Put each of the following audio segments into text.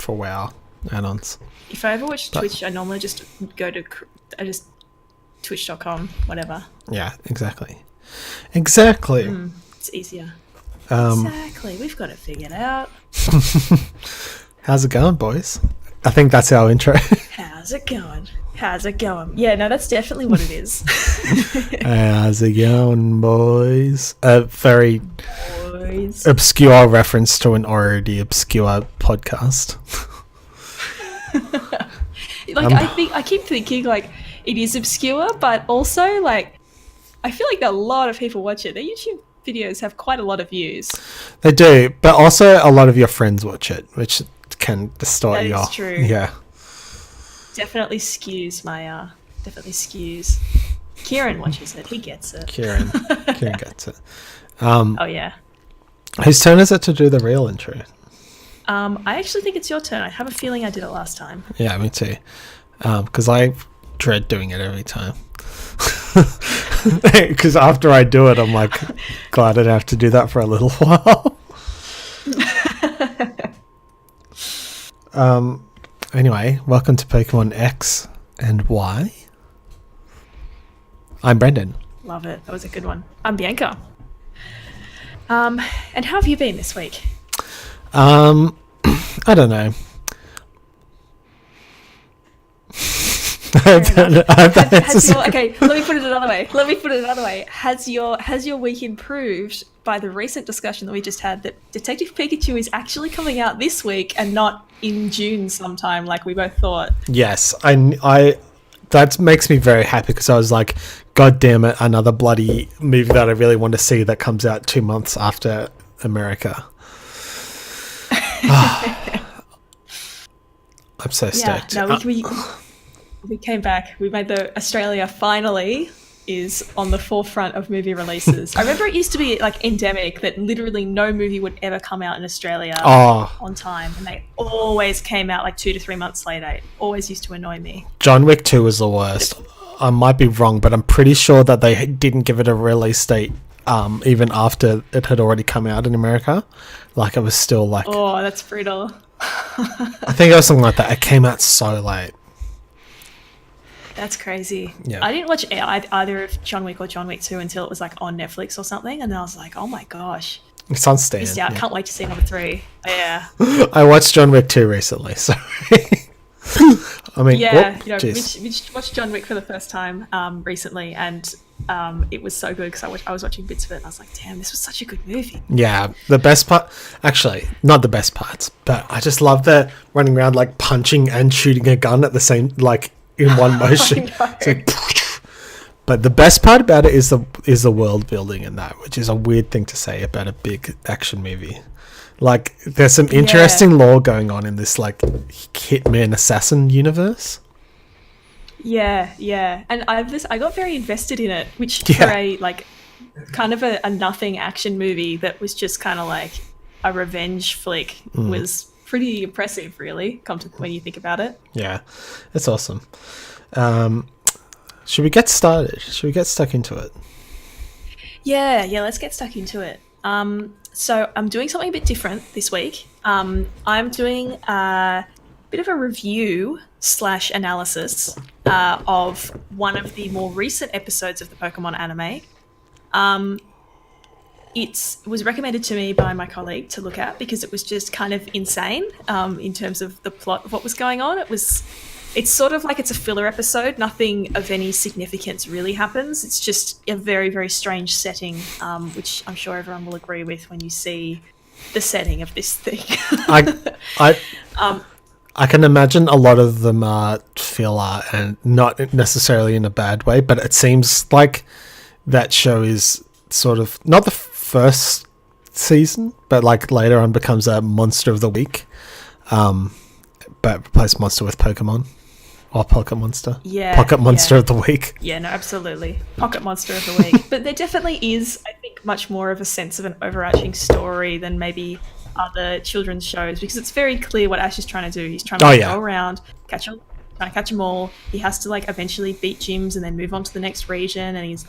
for WoW add-ons. If I ever watch Twitch, I normally just go to twitch.com, whatever. Yeah, exactly. It's easier. Exactly. We've got it figured out. How's it going, boys? I think that's our intro. How's it going? Yeah, no, that's definitely what it is. How's it going, boys? A very obscure reference to an already obscure podcast. I keep thinking like it is obscure, but also like I feel like a lot of people watch it. Their YouTube videos have quite a lot of views. They do, but also a lot of your friends watch it, which can distort your... That's true. Yeah. Definitely skews. Kieran watches it. He gets it. Kieran gets it. Oh yeah. Whose turn is it to do the real intro? I actually think it's your turn. I have a feeling I did it last time. Yeah, me too. Because I dread doing it every time. Because after I do it, I'm like, glad I don't have to do that for a little while. Anyway, welcome to Pokemon X and Y. I'm Brendan. Love it. That was a good one. I'm Bianca. And how have you been this week? I don't know. Okay, let me put it another way. Has your week improved by the recent discussion that we just had that Detective Pikachu is actually coming out this week and not in June sometime like we both thought? Yes, I that makes me very happy because I was like, God damn it, another bloody movie that I really want to see that comes out 2 months after America. I'm so stoked. Yeah, no, we came back. We made Australia finally is on the forefront of movie releases. I remember it used to be like endemic that literally no movie would ever come out in Australia on time, and they always came out like 2 to 3 months later. It always used to annoy me. John Wick 2 was the worst. I might be wrong, but I'm pretty sure that they didn't give it a release date even after it had already come out in America. Like it was still like... Oh, that's brutal. I think it was something like that. It came out so late. That's crazy. Yeah. I didn't watch either of John Wick or John Wick 2 until it was like on Netflix or something, and then I was like, oh my gosh. It's on Stan. I can't wait to see number 3. Yeah. I watched John Wick 2 recently, so... I mean, yeah, Mitch watched John Wick for the first time recently, and it was so good because I was watching bits of it and I was like, damn, this was such a good movie. Yeah, the best part, actually, not the best parts, but I just love the running around like punching and shooting a gun at the same, like in one motion. It's like, but the best part about it is the world building in that, which is a weird thing to say about a big action movie. Like, there's some interesting lore going on in this, like, hitman assassin universe. Yeah. And I got very invested in it, which for a, like, kind of a nothing action movie that was just kind of like a revenge flick was pretty impressive, really, when you think about it. Yeah, it's awesome. Should we get started? Should we get stuck into it? Yeah, let's get stuck into it. So I'm doing something a bit different this week. I'm doing a bit of a review / analysis of one of the more recent episodes of the Pokemon anime. It was recommended to me by my colleague to look at because it was just kind of insane in terms of the plot of what was going on. It's sort of like it's a filler episode. Nothing of any significance really happens. It's just a very, very strange setting, which I'm sure everyone will agree with when you see the setting of this thing. I can imagine a lot of them are filler and not necessarily in a bad way, but it seems like that show is sort of not the first season, but like later on becomes a monster of the week, but replace monster with Pokemon. Or Pocket Monster. Yeah. Pocket Monster of the Week. Yeah, no, absolutely. Pocket Monster of the Week. But there definitely is, I think, much more of a sense of an overarching story than maybe other children's shows, because it's very clear what Ash is trying to do. He's trying to go around, trying to catch them all. He has to like eventually beat gyms and then move on to the next region, and he's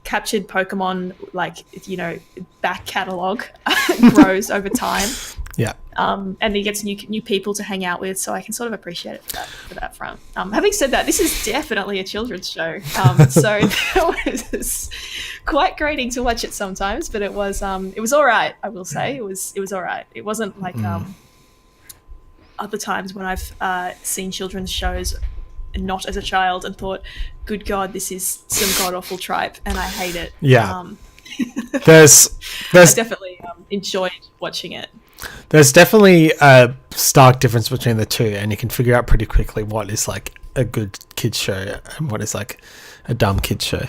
captured Pokemon, like, you know, back catalogue grows over time. Yeah. And he gets new people to hang out with, so I can sort of appreciate it for that front. Having said that, this is definitely a children's show, so it was quite grating to watch it sometimes, but it was all right. I will say it was all right. It wasn't like other times when I've seen children's shows not as a child and thought, good God, this is some god awful tripe, and I hate it. Yeah. There's I definitely enjoyed watching it. There's definitely a stark difference between the two, and you can figure out pretty quickly what is like a good kids show and what is like a dumb kids show.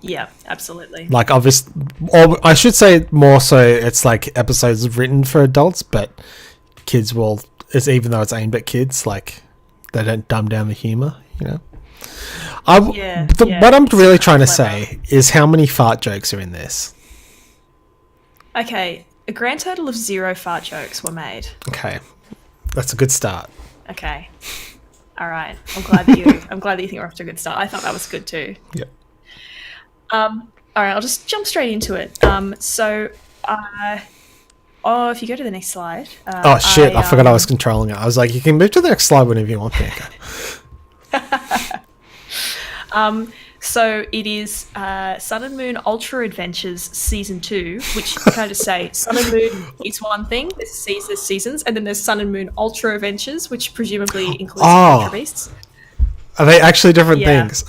Yeah, absolutely. Like obviously, or I should say more so, it's like episodes written for adults, but kids will. It's even though it's aimed at kids, like they don't dumb down the humor, you know. What I'm really trying to say is how many fart jokes are in this. Okay, a grand total of 0 fart jokes were made. Okay, that's a good start. Okay, all right. I'm glad that you think we're off to a good start. I thought that was good too. Yep. All right, I'll just jump straight into it. If you go to the next slide. I forgot I was controlling it. I was like, you can move to the next slide whenever you want. So it is Sun and Moon Ultra Adventures Season 2, which can I just say, Sun and Moon is one thing. There's seasons, and then there's Sun and Moon Ultra Adventures, which presumably includes Ultra Beasts. Are they actually different things?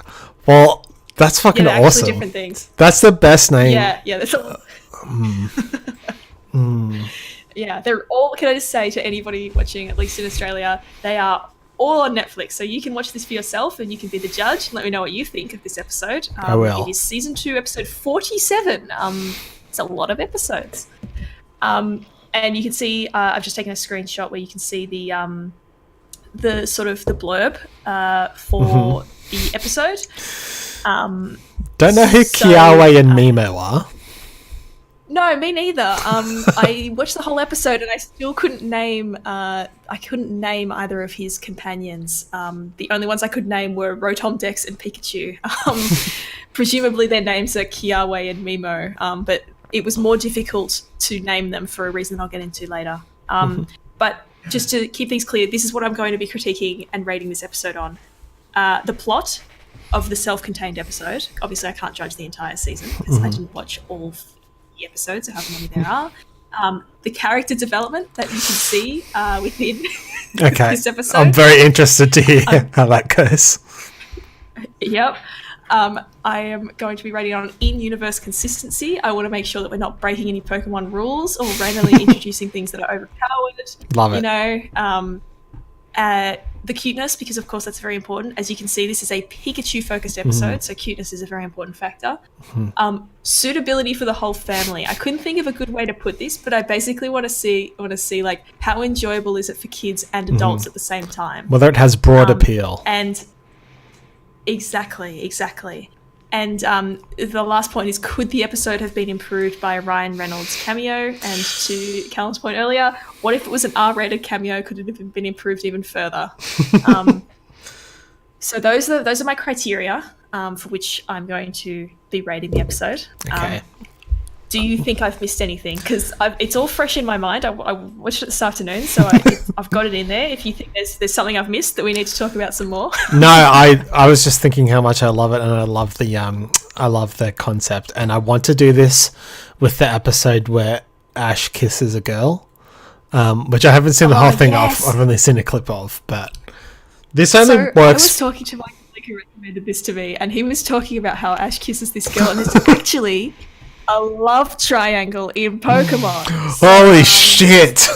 Well, that's fucking awesome. Actually different things. That's the best name. Yeah, that's Yeah, they're all, can I just say to anybody watching, at least in Australia, they are all on Netflix, so you can watch this for yourself and you can be the judge and let me know what you think of this episode. I will. It is Season 2, Episode 47. It's a lot of episodes. And you can see, I've just taken a screenshot where you can see the sort of the blurb for the episode. Don't know who Kiawe and Mimo are. No, me neither. I watched the whole episode and I still couldn't name. I couldn't name either of his companions. The only ones I could name were Rotom Dex and Pikachu. Presumably their names are Kiawe and Mimo, but it was more difficult to name them for a reason I'll get into later. But just to keep things clear, this is what I'm going to be critiquing and rating this episode on. The plot of the self-contained episode. Obviously, I can't judge the entire season because I didn't watch all the episodes, or however many there are. The character development that you can see within this episode. I'm very interested to hear how that goes. Yep. I am going to be rating on in-universe consistency. I want to make sure that we're not breaking any Pokemon rules or randomly introducing things that are overpowered. Love it. You know, the cuteness, because of course that's very important. As you can see, this is a Pikachu-focused episode, so cuteness is a very important factor. Suitability for the whole family. I couldn't think of a good way to put this, but I basically want to see like how enjoyable is it for kids and adults at the same time. Whether it has broad appeal. And exactly. And the last point is, could the episode have been improved by a Ryan Reynolds cameo? And to Callum's point earlier, what if it was an R-rated cameo? Could it have been improved even further? So those are my criteria for which I'm going to be rating the episode. Okay. Do you think I've missed anything? Because it's all fresh in my mind. I watched it this afternoon, so I've got it in there. If you think there's something I've missed that we need to talk about some more. No, I was just thinking how much I love it, and I love the concept, and I want to do this with the episode where Ash kisses a girl, which I haven't seen the whole thing of. I've only seen a clip of, but this only works. I was talking to my colleague who recommended this to me, and he was talking about how Ash kisses this girl, and it's actually a love triangle in Pokemon. Holy shit!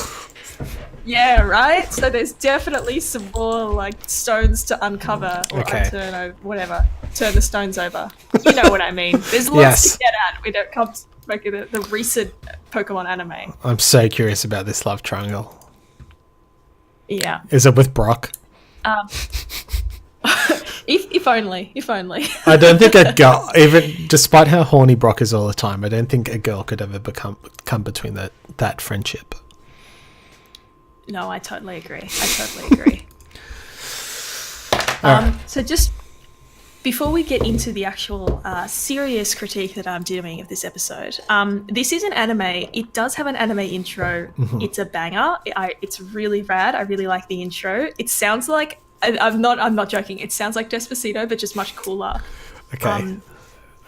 Yeah, right? So there's definitely some more like stones to uncover or turn over, whatever. Turn the stones over. You know what I mean. There's lots to get at when it comes to making the recent Pokemon anime. I'm so curious about this love triangle. Yeah. Is it with Brock? If only. I don't think a girl, even despite how horny Brock is all the time, I don't think a girl could ever come between that friendship. No, I totally agree. So just before we get into the actual serious critique that I'm doing of this episode, this is an anime. It does have an anime intro. Mm-hmm. It's a banger. It's really rad. I really like the intro. It sounds like I'm not joking. It sounds like Despacito, but just much cooler. Okay.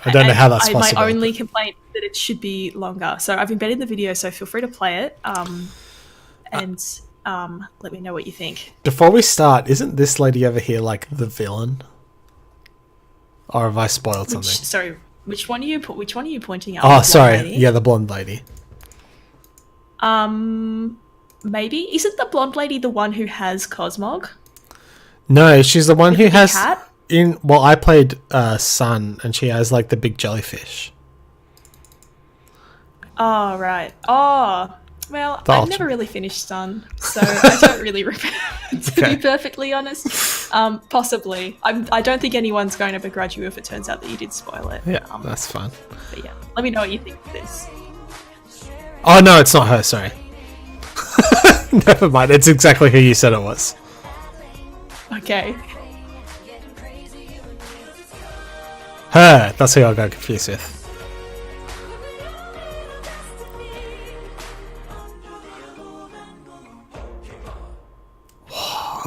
I don't know how that's possible. My only complaint is that it should be longer. So I've embedded the video, so feel free to play it. And let me know what you think. Before we start, isn't this lady over here like the villain? Or have I spoiled something? Sorry, which one are you pointing at? Oh, sorry. Lady? Yeah, the blonde lady. Maybe isn't the blonde lady the one who has Cosmog? No, she's the one who has cat? I played Sun, and she has like the big jellyfish. Oh right. Oh well, I never really finished Sun, so I don't really remember. To be perfectly honest, possibly. I don't think anyone's going to begrudge you if it turns out that you did spoil it. Yeah, that's fine. But yeah, let me know what you think of this. Oh no, it's not her. Sorry. Never mind. It's exactly who you said it was. Okay. Her. That's who I got confused with.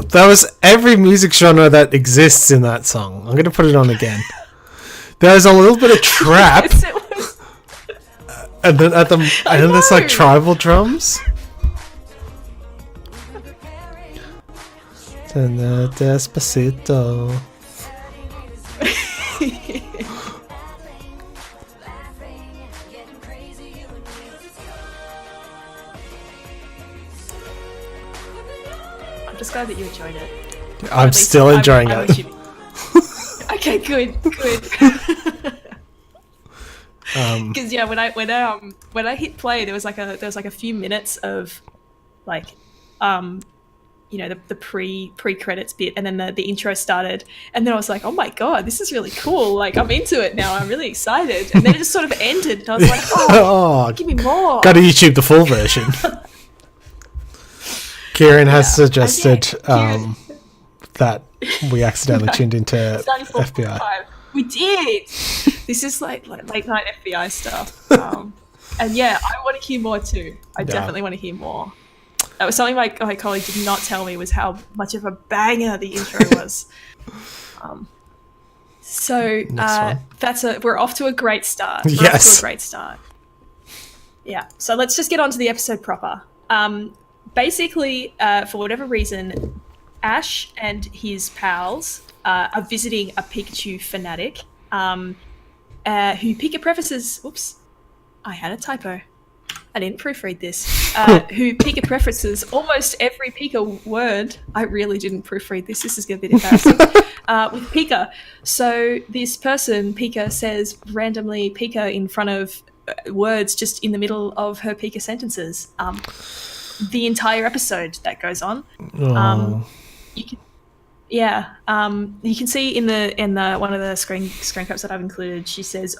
That was every music genre that exists in that song. I'm going to put it on again. There's a little bit of trap. Yes, it was. And then there's like tribal drums. Despacito. I'm just glad that you enjoyed it. I'm still enjoying it. Okay, good. Because when I hit play, there was like a few minutes of like the pre-credits bit, and then the intro started, and then I was like, oh my god, this is really cool, like I'm into it now, I'm really excited, and then it just sort of ended, and I was like, oh give me more. Gotta YouTube the full version. Kieran has suggested that we accidentally tuned into FBI. We did. This is like late night FBI stuff, and yeah, I want to hear more too. I definitely want to hear more. That was something my colleague did not tell me, was how much of a banger the intro was. We're off to a great start. Yeah. So let's just get on to the episode proper. Basically, for whatever reason, Ash and his pals are visiting a Pikachu fanatic who Pika prefaces... Oops, I had a typo. I didn't proofread this. Who Pika prefaces almost every Pika word. I really didn't proofread this. This is going to be embarrassing. With Pika. So this person, Pika, says randomly Pika in front of words just in the middle of her Pika sentences. The entire episode that goes on. You can see in the one of the screen caps that I've included, she says,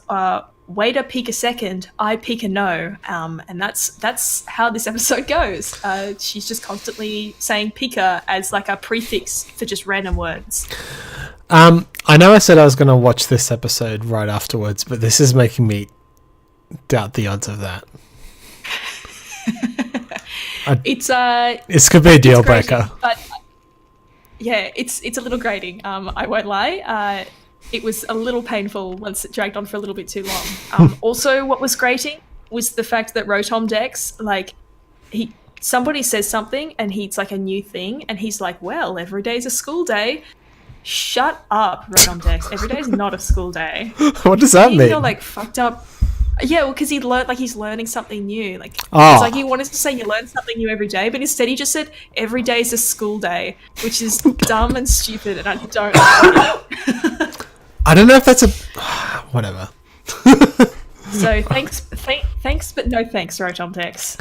wait a peek a second, I peek a no. And that's how this episode goes. She's just constantly saying pika as like a prefix for just random words. I know I said I was going to watch this episode right afterwards, but this is making me doubt the odds of that. This could be a deal breaker. But yeah, it's a little grating. I won't lie. It was a little painful once it dragged on for a little bit too long. Also, what was grating was the fact that Rotom Dex, like, somebody says something and it's like a new thing, and he's like, "Well, every day's a school day." Shut up, Rotom Dex. Every day is not a school day. What does that mean? You're like fucked up. Yeah, well, because he's learning something new. Like, it's like he wanted to say you learn something new every day, but instead he just said every day is a school day, which is dumb and stupid, and I don't like it. I don't know if that's whatever. So thanks, but no thanks, Rotom Dex.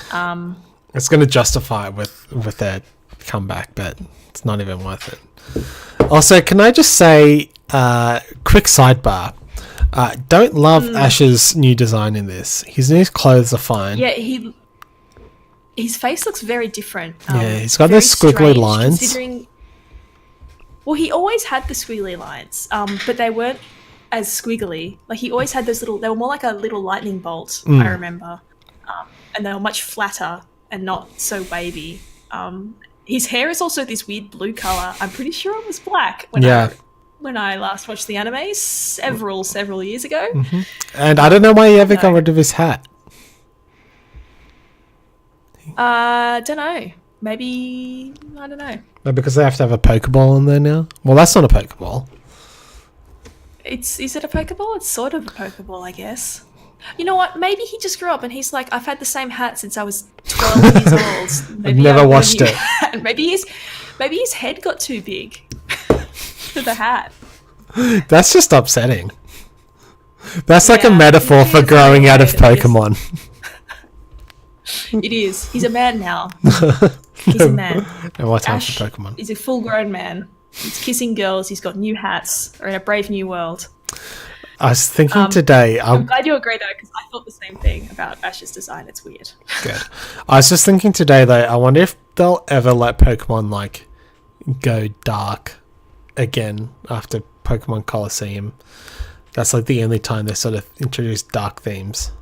It's going to justify it with their comeback, but it's not even worth it. Also, can I just say, quick sidebar. Don't love Ash's new design in this. His new clothes are fine. Yeah, his face looks very different. Yeah, he's got those squiggly lines. Well, he always had the squiggly lines, but they weren't as squiggly. Like, he always had those little... They were more like a little lightning bolt, I remember. And they were much flatter and not so wavy. His hair is also this weird blue colour. I'm pretty sure it was black when I last watched the anime several years ago. Mm-hmm. And I don't know why he ever got rid of his hat. Don't know. Maybe... I don't know. Maybe because they have to have a Pokeball in there now? Well, that's not a Pokeball. Is it a Pokeball? It's sort of a Pokeball, I guess. You know what? Maybe he just grew up and he's like, I've had the same hat since I was 12 years old. Maybe I've never washed it. Maybe his head got too big for the hat. That's just upsetting. That's like a metaphor for growing out of Pokemon. It is. He's a man now. He's a man. And what time Ash for Pokemon? He's a full-grown man. He's kissing girls. He's got new hats. We're in a brave new world. I was thinking today... I'm glad you agree, though, because I thought the same thing about Ash's design. It's weird. Good. I was just thinking today, though, I wonder if they'll ever let Pokemon, like, go dark again after Pokemon Coliseum. That's, like, the only time they sort of introduce dark themes.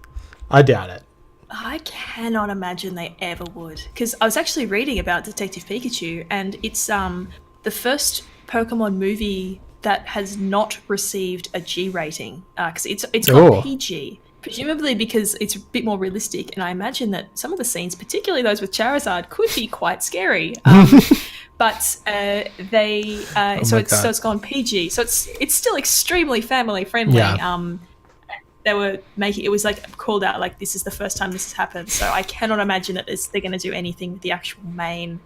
I doubt it. I cannot imagine they ever would. Because I was actually reading about Detective Pikachu, and it's the first Pokemon movie that has not received a G rating. Because it's got PG. Presumably because it's a bit more realistic, and I imagine that some of the scenes, particularly those with Charizard, could be quite scary. But so it's gone PG. So it's still extremely family friendly. Yeah. They were making it was like called out like this is the first time this has happened. So I cannot imagine that they're going to do anything with the actual main,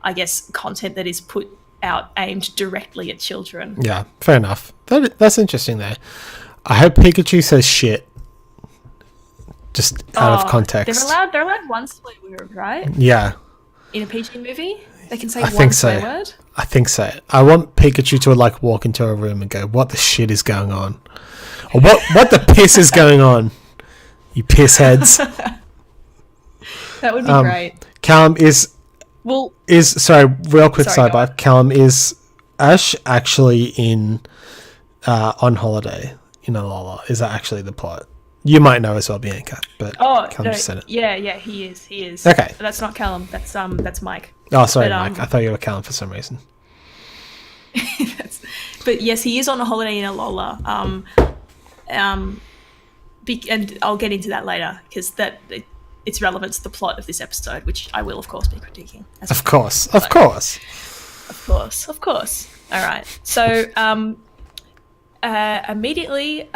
I guess, content that is put out aimed directly at children. Yeah, fair enough. That's interesting there. I hope Pikachu says shit. Just out of context. They're allowed one swear word, right? Yeah. In a PG movie, they can say one swear word. I think so. I want Pikachu to like walk into a room and go, "What the shit is going on?" Or what the piss is going on? You piss heads. That would be great. Callum sorry, real quick sidebar. Callum, is Ash actually on holiday in Alola? Is that actually the plot? You might know as well, Bianca, but Callum just said it. Yeah, he is. Okay. That's not Callum, that's Mike. Oh, sorry, Mike. I thought you were Callum for some reason. But yes, he is on a holiday in Alola. And I'll get into that later because it's relevant to the plot of this episode, which I will, of course, be critiquing. Of course. All right. So immediately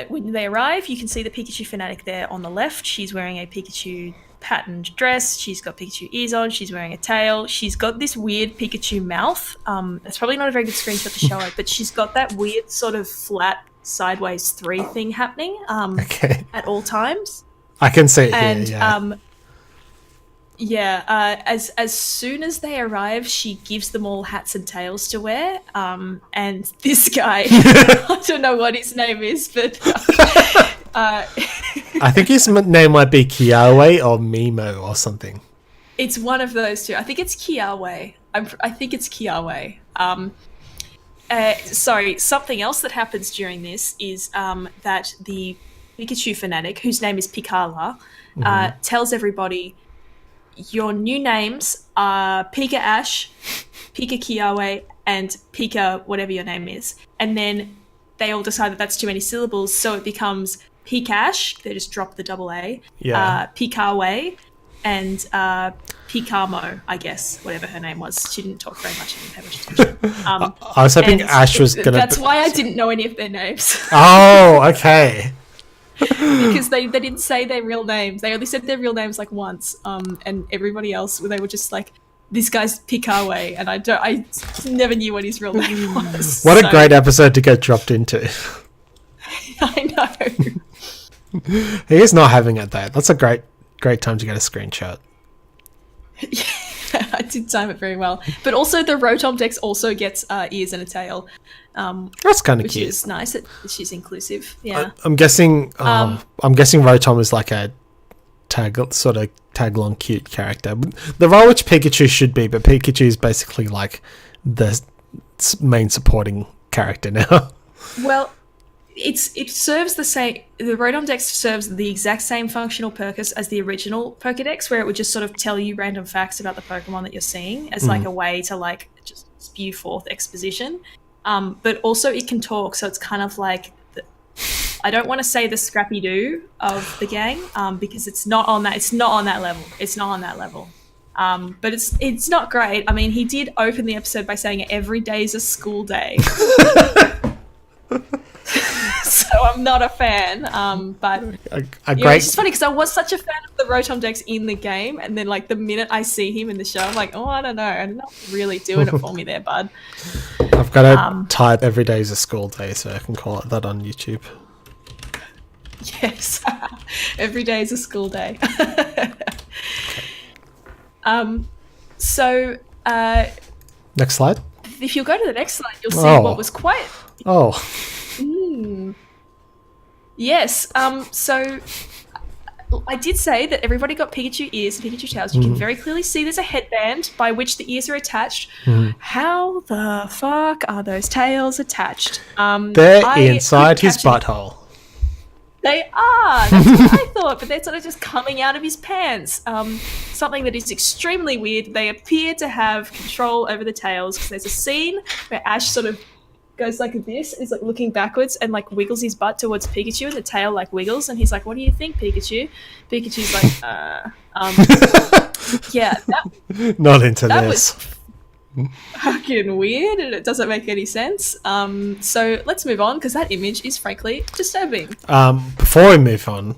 when they arrive, you can see the Pikachu fanatic there on the left. She's wearing a Pikachu patterned dress. She's got Pikachu ears on. She's wearing a tail. She's got this weird Pikachu mouth. It's probably not a very good screenshot to show it, but she's got that weird sort of flat sideways 3 thing happening at all times. I can see it and here, as soon as they arrive, she gives them all hats and tails to wear, and this guy I don't know what his name is, but I think his name might be Kiawe or Mimo or something. It's one of those two. I think it's Kiawe. I think it's Kiawe. Sorry, something else that happens during this is that the Pikachu fanatic, whose name is Pikala, tells everybody, your new names are Pika Ash, Pika Kiawe, and Pika whatever your name is. And then they all decide that that's too many syllables, so it becomes Pikash, they just drop the double A, Pikawe, and Pikamo, I guess, whatever her name was. She didn't talk very much, I didn't pay much attention. I was hoping Ash was going to... That's why I didn't know any of their names. Oh, okay. Because they didn't say their real names. They only said their real names like once, and everybody else, they were just like, this guy's Pikawe, and I never knew what his real name was. What a great episode to get dropped into. I know. He is not having it though. That's a great time to get a screenshot. Yeah, I did time it very well. But also the Rotom Dex also gets ears and a tail. That's kind of cute. Which is nice. She's inclusive. Yeah. I'm guessing Rotom is like a tag-along cute character. The role which Pikachu should be, but Pikachu is basically like the main supporting character now. Well, it serves the same. The Rotom Dex serves the exact same functional purpose as the original Pokedex, where it would just sort of tell you random facts about the Pokemon that you're seeing as like a way to like just spew forth exposition. But also it can talk, so it's kind of like I don't want to say the Scrappy Doo of the gang because it's not on that. It's not on that level. It's not on that level. But it's not great. I mean, he did open the episode by saying every day is a school day. So I'm not a fan, but it's just funny because I was such a fan of the Rotom Dex in the game, and then like the minute I see him in the show, I'm like, oh, I don't know, I'm not really doing it for me there, bud. I've got to type every day is a school day, so I can call it that on YouTube. Yes, every day is a school day. So next slide. If you go to the next slide, you'll see what was quite. Oh. Yes. So I did say that everybody got Pikachu ears and Pikachu tails. You can very clearly see there's a headband by which the ears are attached. How the fuck are those tails attached? They're inside his butthole. They are. That's what I thought, but they're sort of just coming out of his pants. Something that is extremely weird. They appear to have control over the tails because there's a scene where Ash sort of goes like this, and he's like looking backwards and like wiggles his butt towards Pikachu, and the tail like wiggles, and he's like, "What do you think, Pikachu?" Pikachu's like, yeah, not into that this. Was fucking weird, and it doesn't make any sense. So let's move on because that image is frankly disturbing. Before we move on,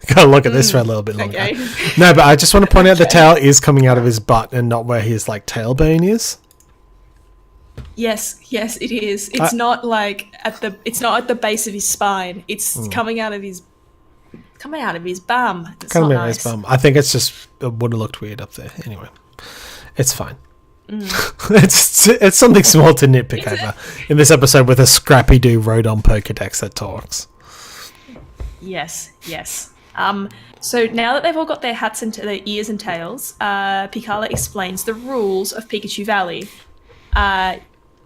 gotta look at this for a little bit longer. Okay. No, but I just want to point out the tail is coming out of his butt and not where his like tailbone is. Yes, it is. It's not like it's not at the base of his spine. It's coming out of his bum. It's coming not out of nice. his bum. I think it would have looked weird up there. Anyway, it's fine. It's something small to nitpick over in this episode with a Scrappy Doo Rotom Pokedex that talks. Yes. So now that they've all got their hats and their ears and tails, Picala explains the rules of Pikachu Valley.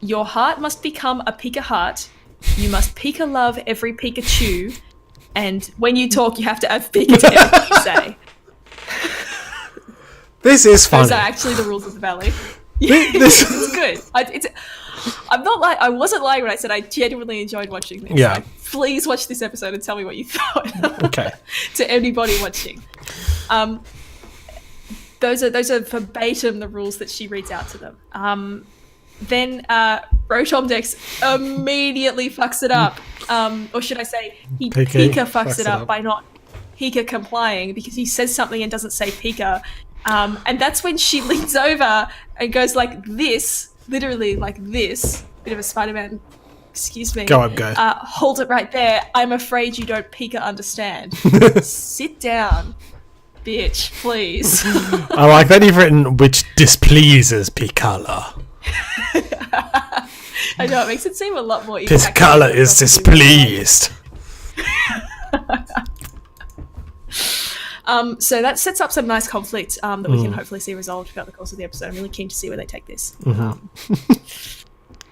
Your heart must become a Pika heart. You must Pika love every Pikachu. And when you talk, you have to have Pika to everything you say. This is funny. Those are actually the rules of the valley. It's good. I wasn't lying when I said I genuinely enjoyed watching this. Yeah. Like, please watch this episode and tell me what you thought. Okay. To anybody watching. Those are verbatim the rules that she reads out to them. Then Rotom Dex immediately fucks it up. Or should I say, Pika fucks it up by not Pika complying because he says something and doesn't say Pika. And that's when she leans over and goes like this, literally like this. Bit of a Spider-Man, excuse me. Go up, go. Hold it right there. I'm afraid you don't Pika understand. Sit down, bitch, please. I like that you've written, which displeases Picala. I know, it makes it seem a lot more... Picala is displeased. So that sets up some nice conflict that we can hopefully see resolved throughout the course of the episode. I'm really keen to see where they take this.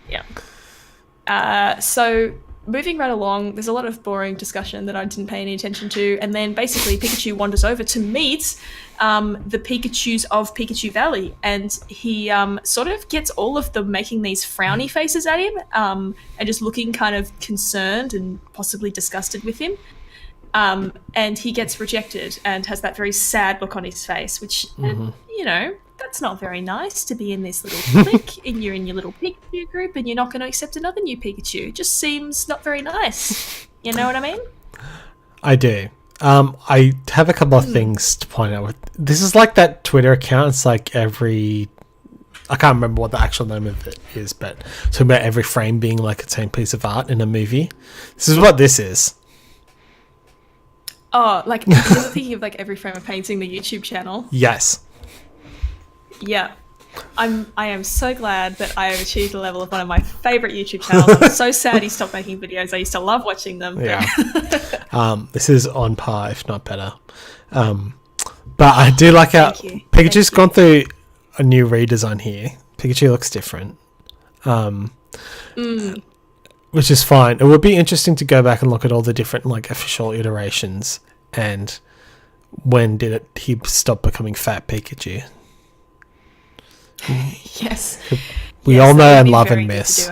Yeah. So moving right along, there's a lot of boring discussion that I didn't pay any attention to, and then basically Pikachu wanders over to meet the Pikachus of Pikachu Valley, and he sort of gets all of them making these frowny faces at him and just looking kind of concerned and possibly disgusted with him. And he gets rejected and has that very sad look on his face, which, you know, that's not very nice to be in this little clique and you're in your little Pikachu group and you're not going to accept another new Pikachu. It just seems not very nice. You know what I mean? I do. I have a couple of things to point out. This is like that Twitter account. It's like I can't remember what the actual name of it is, but talking about every frame being like its own piece of art in a movie. This is what this is. Oh, like you're thinking of like every frame of painting, the YouTube channel. Yes. Yeah. I am so glad that I have achieved a level of one of my favourite YouTube channels. I'm so sad he stopped making videos. I used to love watching them. Yeah. This is on par, if not better. But I do like how Pikachu's gone through a new redesign here. Pikachu looks different. which is fine. It would be interesting to go back and look at all the different like official iterations and when did he stop becoming Fat Pikachu. Yes. We all know and love and miss.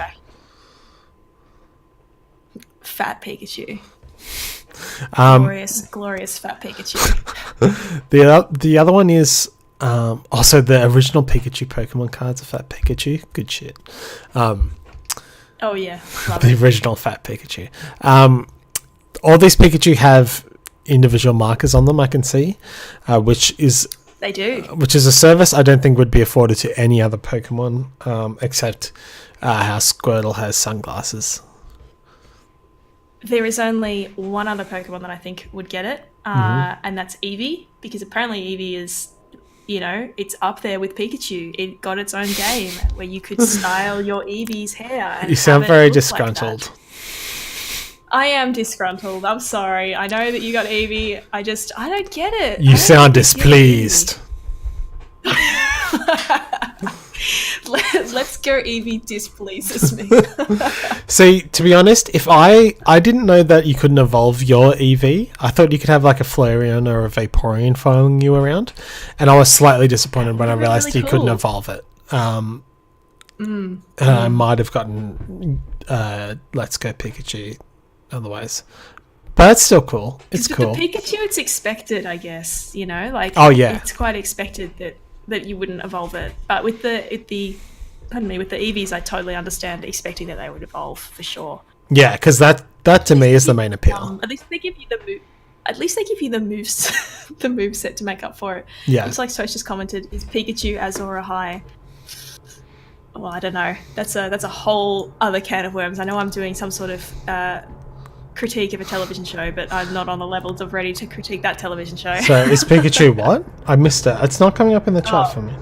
Fat Pikachu. Glorious Fat Pikachu. The other one is also the original Pikachu Pokemon cards of Fat Pikachu. Good shit. Oh yeah, the original Fat Pikachu. All these Pikachu have individual markers on them. I can see, which is they do. Which is a service I don't think would be afforded to any other Pokemon, except how Squirtle has sunglasses. There is only one other Pokemon that I think would get it, and that's Eevee, because apparently Eevee is, it's up there with Pikachu. It got its own game where you could style your Eevee's hair. And you sound very disgruntled. Like I am disgruntled. I'm sorry. I know that you got Eevee. I don't get it. You sound displeased. Let's go Eevee displeases me. See, to be honest, if I didn't know that you couldn't evolve your Eevee. I thought you could have like a Flareon or a Vaporeon following you around, and I was slightly disappointed when I realized really you couldn't evolve it. And I might have gotten Let's Go Pikachu otherwise. But it's still cool. It's cool. The Pikachu, it's expected, I guess, oh yeah, it's quite expected that you wouldn't evolve it. But with the Eevees, I totally understand expecting that they would evolve for sure. Yeah, because that to me is the main appeal. At least they give you the moves, the moveset to make up for it. Yeah. Looks like Tosh just commented, is Pikachu Azora high? Well, I don't know. That's a whole other can of worms. I know I'm doing some sort of critique of a television show, but I'm not on the levels of ready to critique that television show. So is Pikachu what? I missed it. It's not coming up in the chat for me.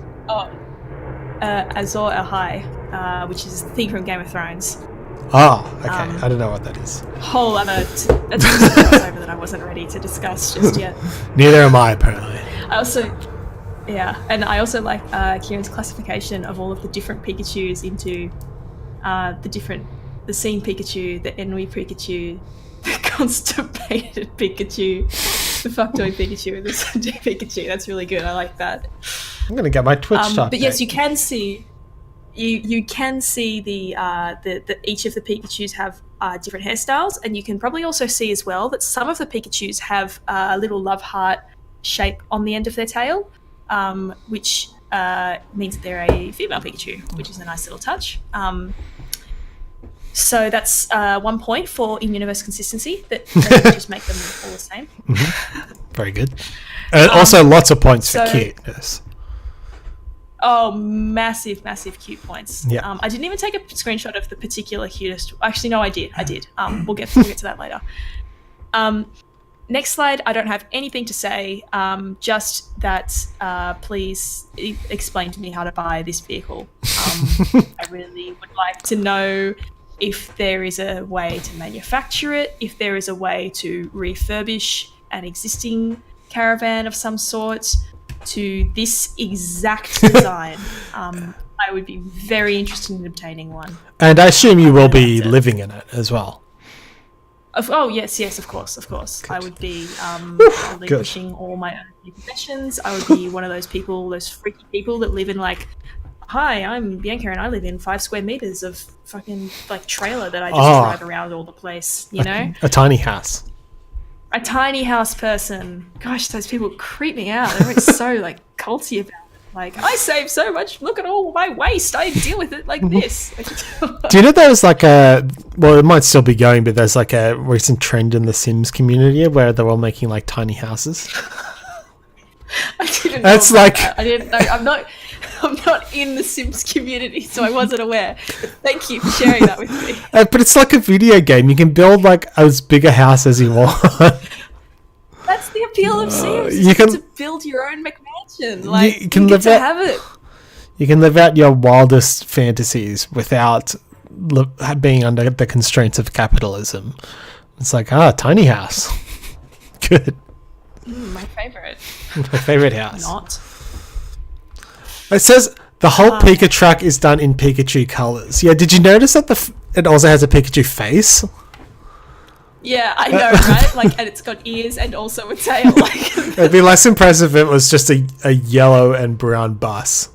Azor Ahai, which is the thing from Game of Thrones. Oh, okay. I don't know what that is. Whole other that's a crossover that I wasn't ready to discuss just yet. Neither am I, apparently. I also like Kieran's classification of all of the different Pikachus into the scene Pikachu, the Ennui Pikachu, the constipated Pikachu, the fucktoy Pikachu, and the Sunday Pikachu. That's really good. I like that. I'm gonna get my Twitch start. But yes, you can see you can see the each of the Pikachus have different hairstyles, and you can probably also see as well that some of the Pikachus have a little love heart shape on the end of their tail, which means that they're a female Pikachu, which is a nice little touch. So that's 1 point for in-universe consistency, that they just make them all the same. Mm-hmm. Very good. Also, lots of points for cuteness. Oh, massive cute points. Yeah. I didn't even take a screenshot of the particular cutest. Actually, no, I did. We'll get to that later. Next slide, I don't have anything to say, just that please explain to me how to buy this vehicle. I really would like to know if there is a way to manufacture it, if there is a way to refurbish an existing caravan of some sort to this exact design. I would be very interested in obtaining one. And I assume you will be living in it as well. Yes, of course. Good. I would be relinquishing all my own possessions. I would be one of those people, those freaky people that live in like, hi, I'm Bianca and I live in 5 square meters of fucking like trailer that I just drive around all the place, a tiny house. A tiny house person. Gosh, those people creep me out. They're always so like culty about it. Like, I save so much. Look at all my waste. I deal with it like this. Do you know there was like it might still be going, but there's like a recent trend in the Sims community where they're all making like tiny houses? I didn't know that. I didn't know. I'm not in the Sims community, so I wasn't aware. But thank you for sharing that with me. But it's like a video game. You can build like as big a house as you want. That's the appeal of Sims. You can to build your own McMansion. Like, you get to have it. You can live out your wildest fantasies without being under the constraints of capitalism. It's like, tiny house. Good. My favorite. My favorite house. Not. It says The whole Pika truck is done in Pikachu colors. Yeah, did you notice that it also has a Pikachu face? Yeah, I know, right? Like, and it's got ears and also a tail. Like, it'd be less impressive if it was just a yellow and brown bus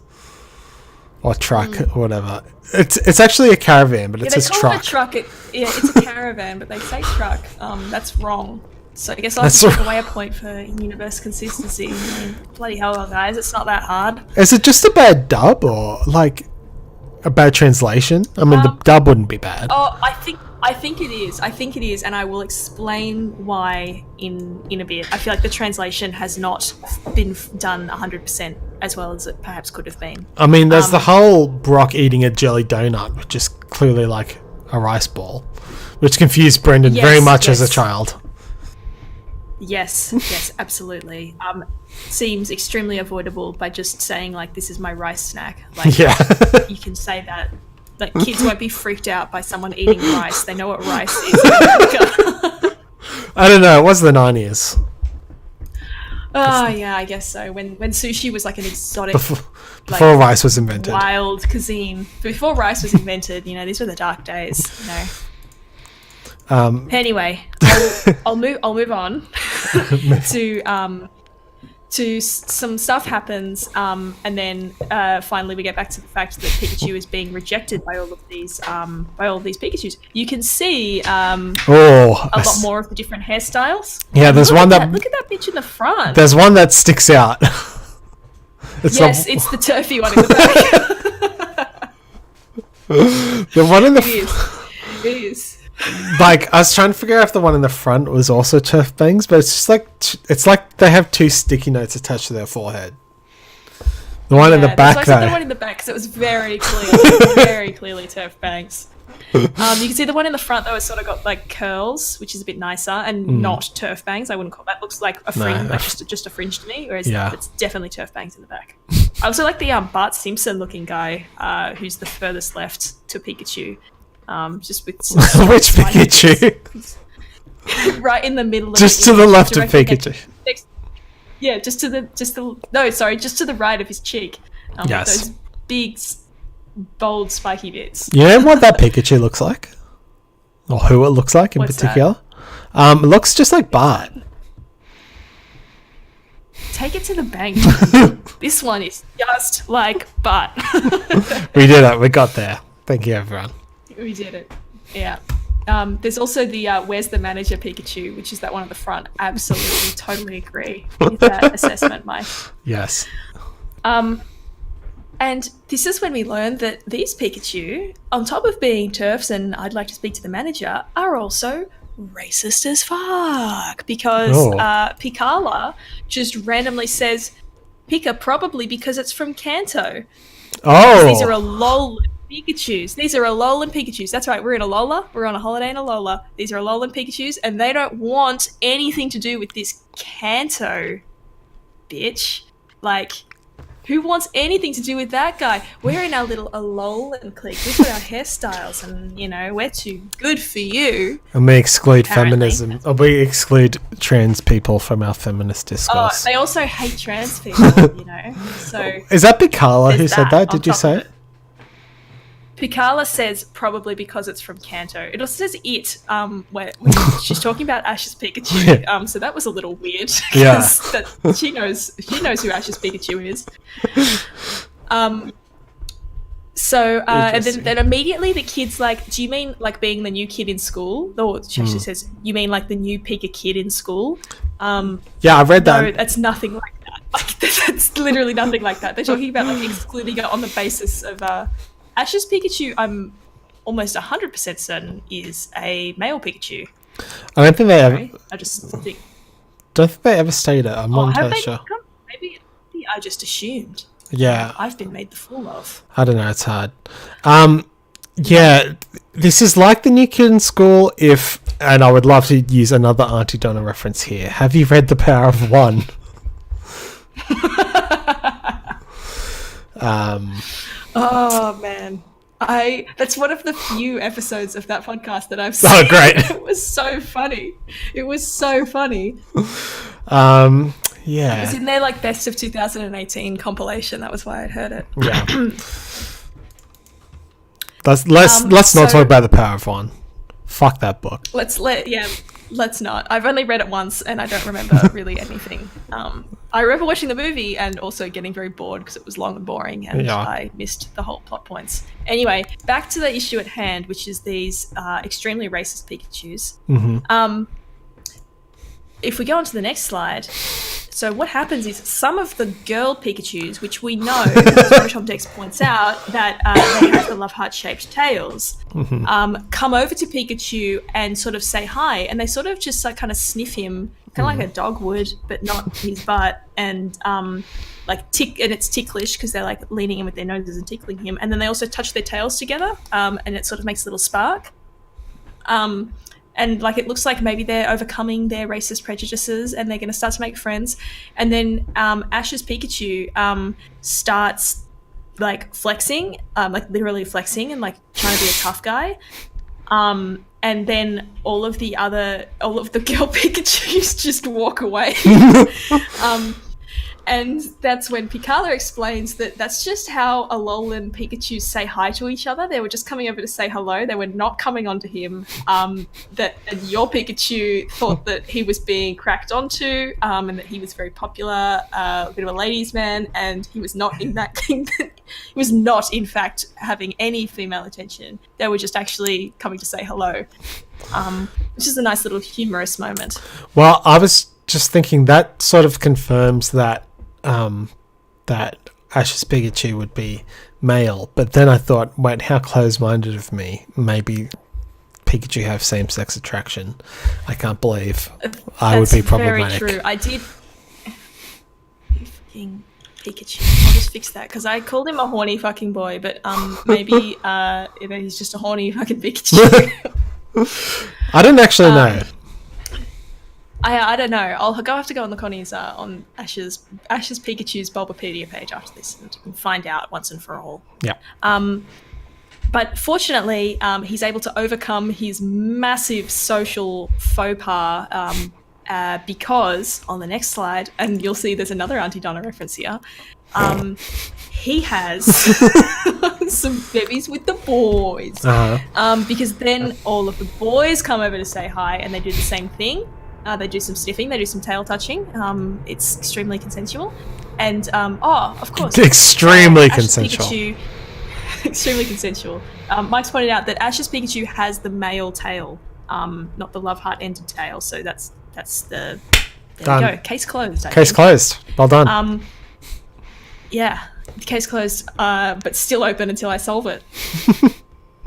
or truck or whatever. It's actually a caravan, but it says truck. It a truck. It's a caravan, but they say truck. That's wrong. So I guess I'll have to take away a point for universe consistency. I mean, bloody hell, guys, it's not that hard. Is it just a bad dub or like a bad translation? I mean, the dub wouldn't be bad. Oh, I think it is. I think it is, and I will explain why in a bit. I feel like the translation has not been done 100% as well as it perhaps could have been. I mean, there's the whole Brock eating a jelly donut, which is clearly like a rice ball, which confused Brendan very much as a child. Yes, absolutely. Seems extremely avoidable by just saying, like, this is my rice snack. Like, you can say that. Like, kids won't be freaked out by someone eating rice. They know what rice is in America. I don't know. It was the 90s. Oh, yeah, I guess so. When sushi was like an exotic... Before rice was invented. Wild cuisine. Before rice was invented, these were the dark days, Anyway, I'll move on to some stuff happens, and then finally we get back to the fact that Pikachu is being rejected by all of these Pikachus. You can see a lot more of the different hairstyles. Yeah, there's one that look at that bitch in the front. There's one that sticks out. It's the turfy one in the back. The one in the it is. Like, I was trying to figure out if the one in the front was also turf bangs, but it's just like they have two sticky notes attached to their forehead. The one in the back, though. The one in the back, because it was very clearly turf bangs. You can see the one in the front, though, has sort of got like curls, which is a bit nicer, and not turf bangs. I wouldn't call that. Looks like a fringe, just a fringe to me. Whereas it's definitely turf bangs in the back. I also like the Bart Simpson looking guy, who's the furthest left to Pikachu. Just with which Pikachu? Right in the middle of just to the left of Pikachu. Just to the right of his cheek. Yes. Those big, bold, spiky bits. You know what that Pikachu looks like? Or who it looks like in particular? It looks just like Bart. Take it to the bank. This one is just like Bart. We did it. We got there. Thank you, everyone. We did it. Yeah. There's also the where's the manager Pikachu, which is that one at the front. Absolutely, totally agree with that assessment, Mike. Yes. And this is when we learn that these Pikachu, on top of being turfs and I'd like to speak to the manager, are also racist as fuck. Because Picala just randomly says Pika probably because it's from Kanto. Oh. These are Alolan Pikachus. These are Alolan Pikachus. That's right, we're in Alola. We're on a holiday in Alola. These are Alolan Pikachus, and they don't want anything to do with this Kanto bitch. Like, who wants anything to do with that guy? We're in our little Alolan clique. We've got our hairstyles, and, we're too good for you. And we exclude feminism. Or we exclude trans people from our feminist discourse. Oh, they also hate trans people, So is that Picala who said that? Did you say it? Picala says probably because it's from Kanto. It also says it, when she's talking about Ash's Pikachu. So that was a little weird. Yeah. She knows who Ash's Pikachu is. And then immediately the kid's like, do you mean like being the new kid in school? Or she actually says, you mean like the new Pika kid in school? Yeah, I've read that. No, that's nothing like that. Like, that's literally nothing like that. They're talking about like excluding it on the basis of Ash's Pikachu, I'm almost 100% certain, is a male Pikachu. I don't think they ever... I just think... Don't think they ever stated it. I'm not entirely sure. Maybe I just assumed. Yeah. I've been made the fool of. I don't know, it's hard. Yeah, this is like the new kid in school if... And I would love to use another Auntie Donna reference here. Have you read The Power of One? Oh man, that's one of the few episodes of that podcast that I've seen. Oh, great! It was so funny. Yeah. It was in their like best of 2018 compilation. That was why I'd heard it. Yeah. Let's not talk about The Power of One. Fuck that book. Let's not. I've only read it once and I don't remember really anything. I remember watching the movie and also getting very bored because it was long and boring and I missed the whole plot points. Anyway, back to the issue at hand, which is these extremely racist Pikachus. Mm-hmm. If we go on to the next slide, so what happens is some of the girl Pikachus, which we know, as Rotom Dex points out, that they have the love heart-shaped tails, come over to Pikachu and sort of say hi, and they sort of just like kind of sniff him, kind of like a dog would, but not his butt, and like tick, and it's ticklish because they're like leaning in with their noses and tickling him, and then they also touch their tails together, and it sort of makes a little spark. And like it looks like maybe they're overcoming their racist prejudices and they're going to start to make friends. And then Ash's Pikachu starts like flexing, like literally flexing and like trying to be a tough guy. And then all of the girl Pikachus just walk away. And that's when Picala explains that that's just how Alolan Pikachus say hi to each other. They were just coming over to say hello. They were not coming onto him. And your Pikachu thought that he was being cracked onto, and that he was very popular, a bit of a ladies' man, and he was not in that thing. He was not, in fact, having any female attention. They were just actually coming to say hello, which is a nice little humorous moment. Well, I was just thinking that sort of confirms that that Ash's Pikachu would be male, but then I thought, wait, how close-minded of me. Maybe Pikachu have same-sex attraction. I can't believe I would be problematic. Very true. I did. Fucking Pikachu. I'll just fix that because I called him a horny fucking boy, but maybe he's just a horny fucking Pikachu. I didn't actually know. I don't know. I'll have to go on the Connie's on Ash's Pikachu's Bulbapedia page after this and find out once and for all. Yeah. But fortunately, he's able to overcome his massive social faux pas because on the next slide, and you'll see there's another Auntie Donna reference here. He has some babies with the boys, because then all of the boys come over to say hi, and they do the same thing. They do some sniffing, they do some tail touching. It's extremely consensual. And, of course. Extremely consensual. Pikachu, extremely consensual. Mike's pointed out that Ash's Pikachu has the male tail, not the love heart ended tail. So that's the... There you go. Case closed. Case closed. Well done. Yeah. Case closed, but still open until I solve it.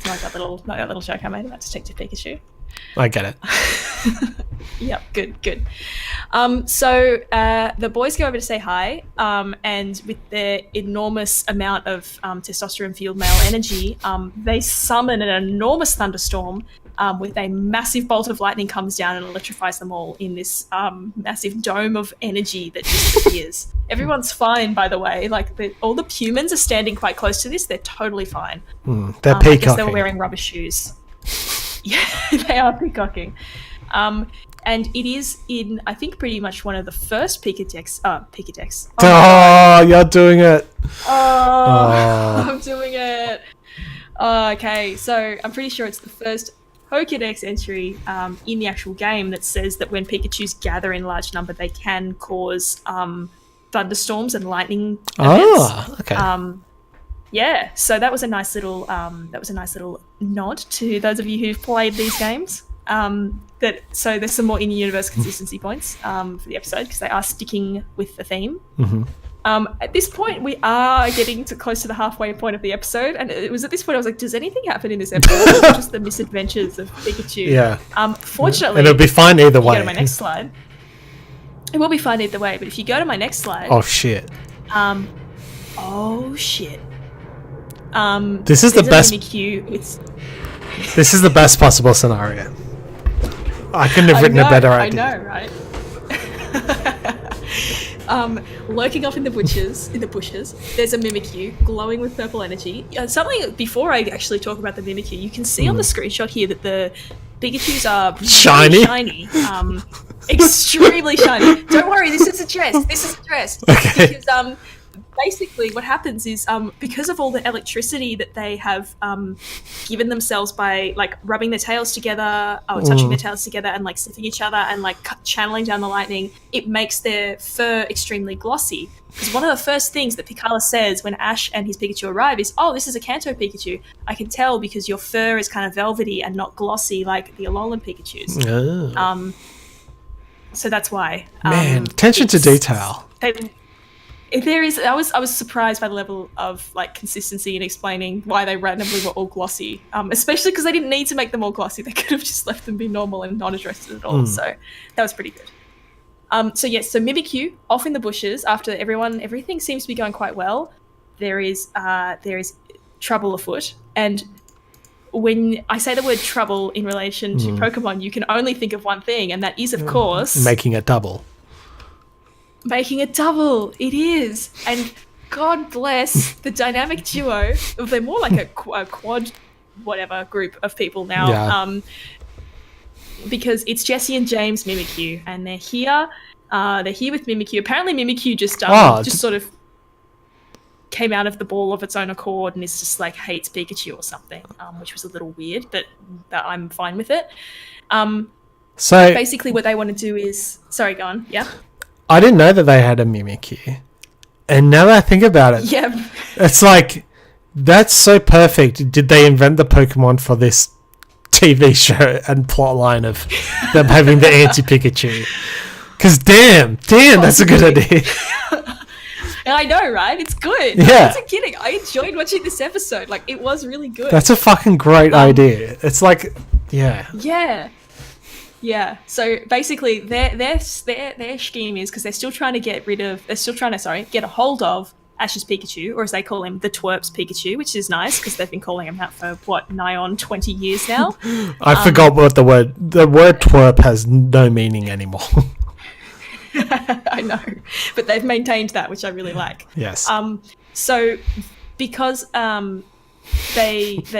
like that little joke I made about Detective Pikachu. I get it. Yep, good. So the boys go over to say hi, and with their enormous amount of testosterone-fueled male energy, they summon an enormous thunderstorm with a massive bolt of lightning comes down and electrifies them all in this massive dome of energy that just appears. Everyone's fine, by the way. Like all the humans are standing quite close to this. They're totally fine. They're peacocking. I guess they were wearing rubber shoes. Yeah, they are peacocking. And it is in, I think, pretty much one of the first Pikadex. Oh, you're doing it. Oh, I'm doing it. Okay, so I'm pretty sure it's the first Pokedex entry in the actual game that says that when Pikachus gather in large number, they can cause thunderstorms and lightning events. Oh, okay. Yeah, so that was a nice little nod to those of you who've played these games. So there's some more in-universe consistency points for the episode because they are sticking with the theme. Mm-hmm. At this point, we are getting close to the halfway point of the episode, and it was at this point I was like, does anything happen in this episode? Or just the misadventures of Pikachu. Yeah. Fortunately, and it'll be fine either way. Go to my next slide. It will be fine either way, but if you go to my next slide... Oh, shit. Oh, shit. This is the best... This is the best possible scenario. I couldn't have written a better idea. I know, right? Lurking off in the bushes, there's a Mimikyu glowing with purple energy. Something before I actually talk about the Mimikyu, you can see on the screenshot here that the Pikachus are shiny. Shiny. extremely shiny. Don't worry, this is a dress. Okay. Because basically what happens is because of all the electricity that they have given themselves by like rubbing their tails together or touching their tails together and like sniffing each other and like channeling down the lightning, it makes their fur extremely glossy. Because one of the first things that Picard says when Ash and his Pikachu arrive is, "Oh, this is a Kanto Pikachu. I can tell because your fur is kind of velvety and not glossy like the Alolan Pikachus." Oh. So that's why. Man, attention to detail. There is. I was surprised by the level of like consistency in explaining why they randomly were all glossy. Especially because they didn't need to make them all glossy. They could have just left them be normal and not addressed it at all. So that was pretty good. So Mimikyu off in the bushes after everything seems to be going quite well. There is trouble afoot, and when I say the word trouble in relation to Pokemon, you can only think of one thing, and that is, of course, making a double. Making a double, it is, and God bless the dynamic duo. They're more like a quad, whatever group of people now. Yeah. Because it's Jesse and James Mimikyu, and they're here. They're here with Mimikyu. Apparently, Mimikyu just sort of came out of the ball of its own accord and is just like hates Pikachu or something, which was a little weird, but I'm fine with it. So basically, what they want to do is, sorry, go on. Yeah. I didn't know that they had a Mimikyu, and now that I think about it, it's like that's so perfect. Did they invent the Pokemon for this TV show and plotline of them having the anti-Pikachu? Because damn, that's a good idea. I know, right? It's good. Yeah. I wasn't kidding. I enjoyed watching this episode. Like, it was really good. That's a fucking great idea. It's like, yeah. Yeah. So basically, their scheme is because they're still trying to get a hold of Ash's Pikachu, or as they call him, the Twerp's Pikachu, which is nice because they've been calling him that for nigh on 20 years now. I forgot what the word twerp has no meaning anymore. I know, but they've maintained that, which I really like. Yes. So because they're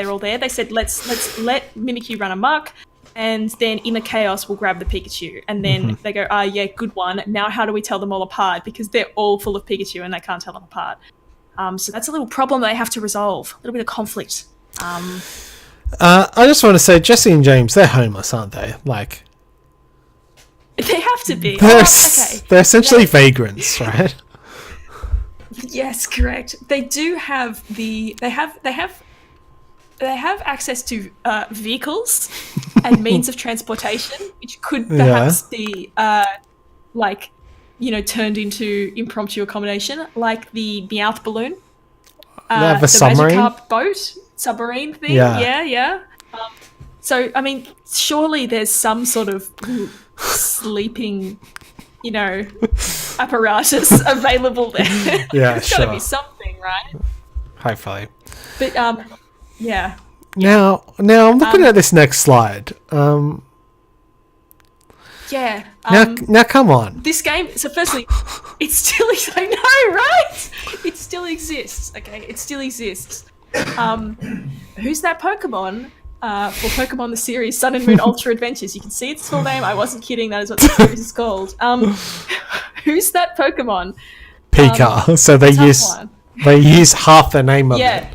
all there, they said let's let Mimikyu run amok, and then in the chaos we'll grab the Pikachu, and then they go, yeah, good one. Now how do we tell them all apart, because they're all full of Pikachu and they can't tell them apart. So that's a little problem they have to resolve, a little bit of conflict. I just want to say, Jesse and James, they're homeless, aren't they? Like, they have to be. They're essentially vagrants, right? Yes, correct. They do have they have access to vehicles and means of transportation, which could perhaps be turned into impromptu accommodation, like the Meowth balloon, the submarine Magikarp boat, submarine thing. Yeah. So I mean, surely there's some sort of sleeping, apparatus available there. Yeah, there's got to be something, right? Hopefully. But yeah. Now I'm looking at this next slide. Now come on. This game. So firstly, it still. I know, right? It still exists. Okay, it still exists. Who's that Pokemon? For Pokemon the series Sun and Moon Ultra Adventures. You can see its full name. I wasn't kidding. That is what the series is called. Who's that Pokemon? Pika. So they use half the name of it.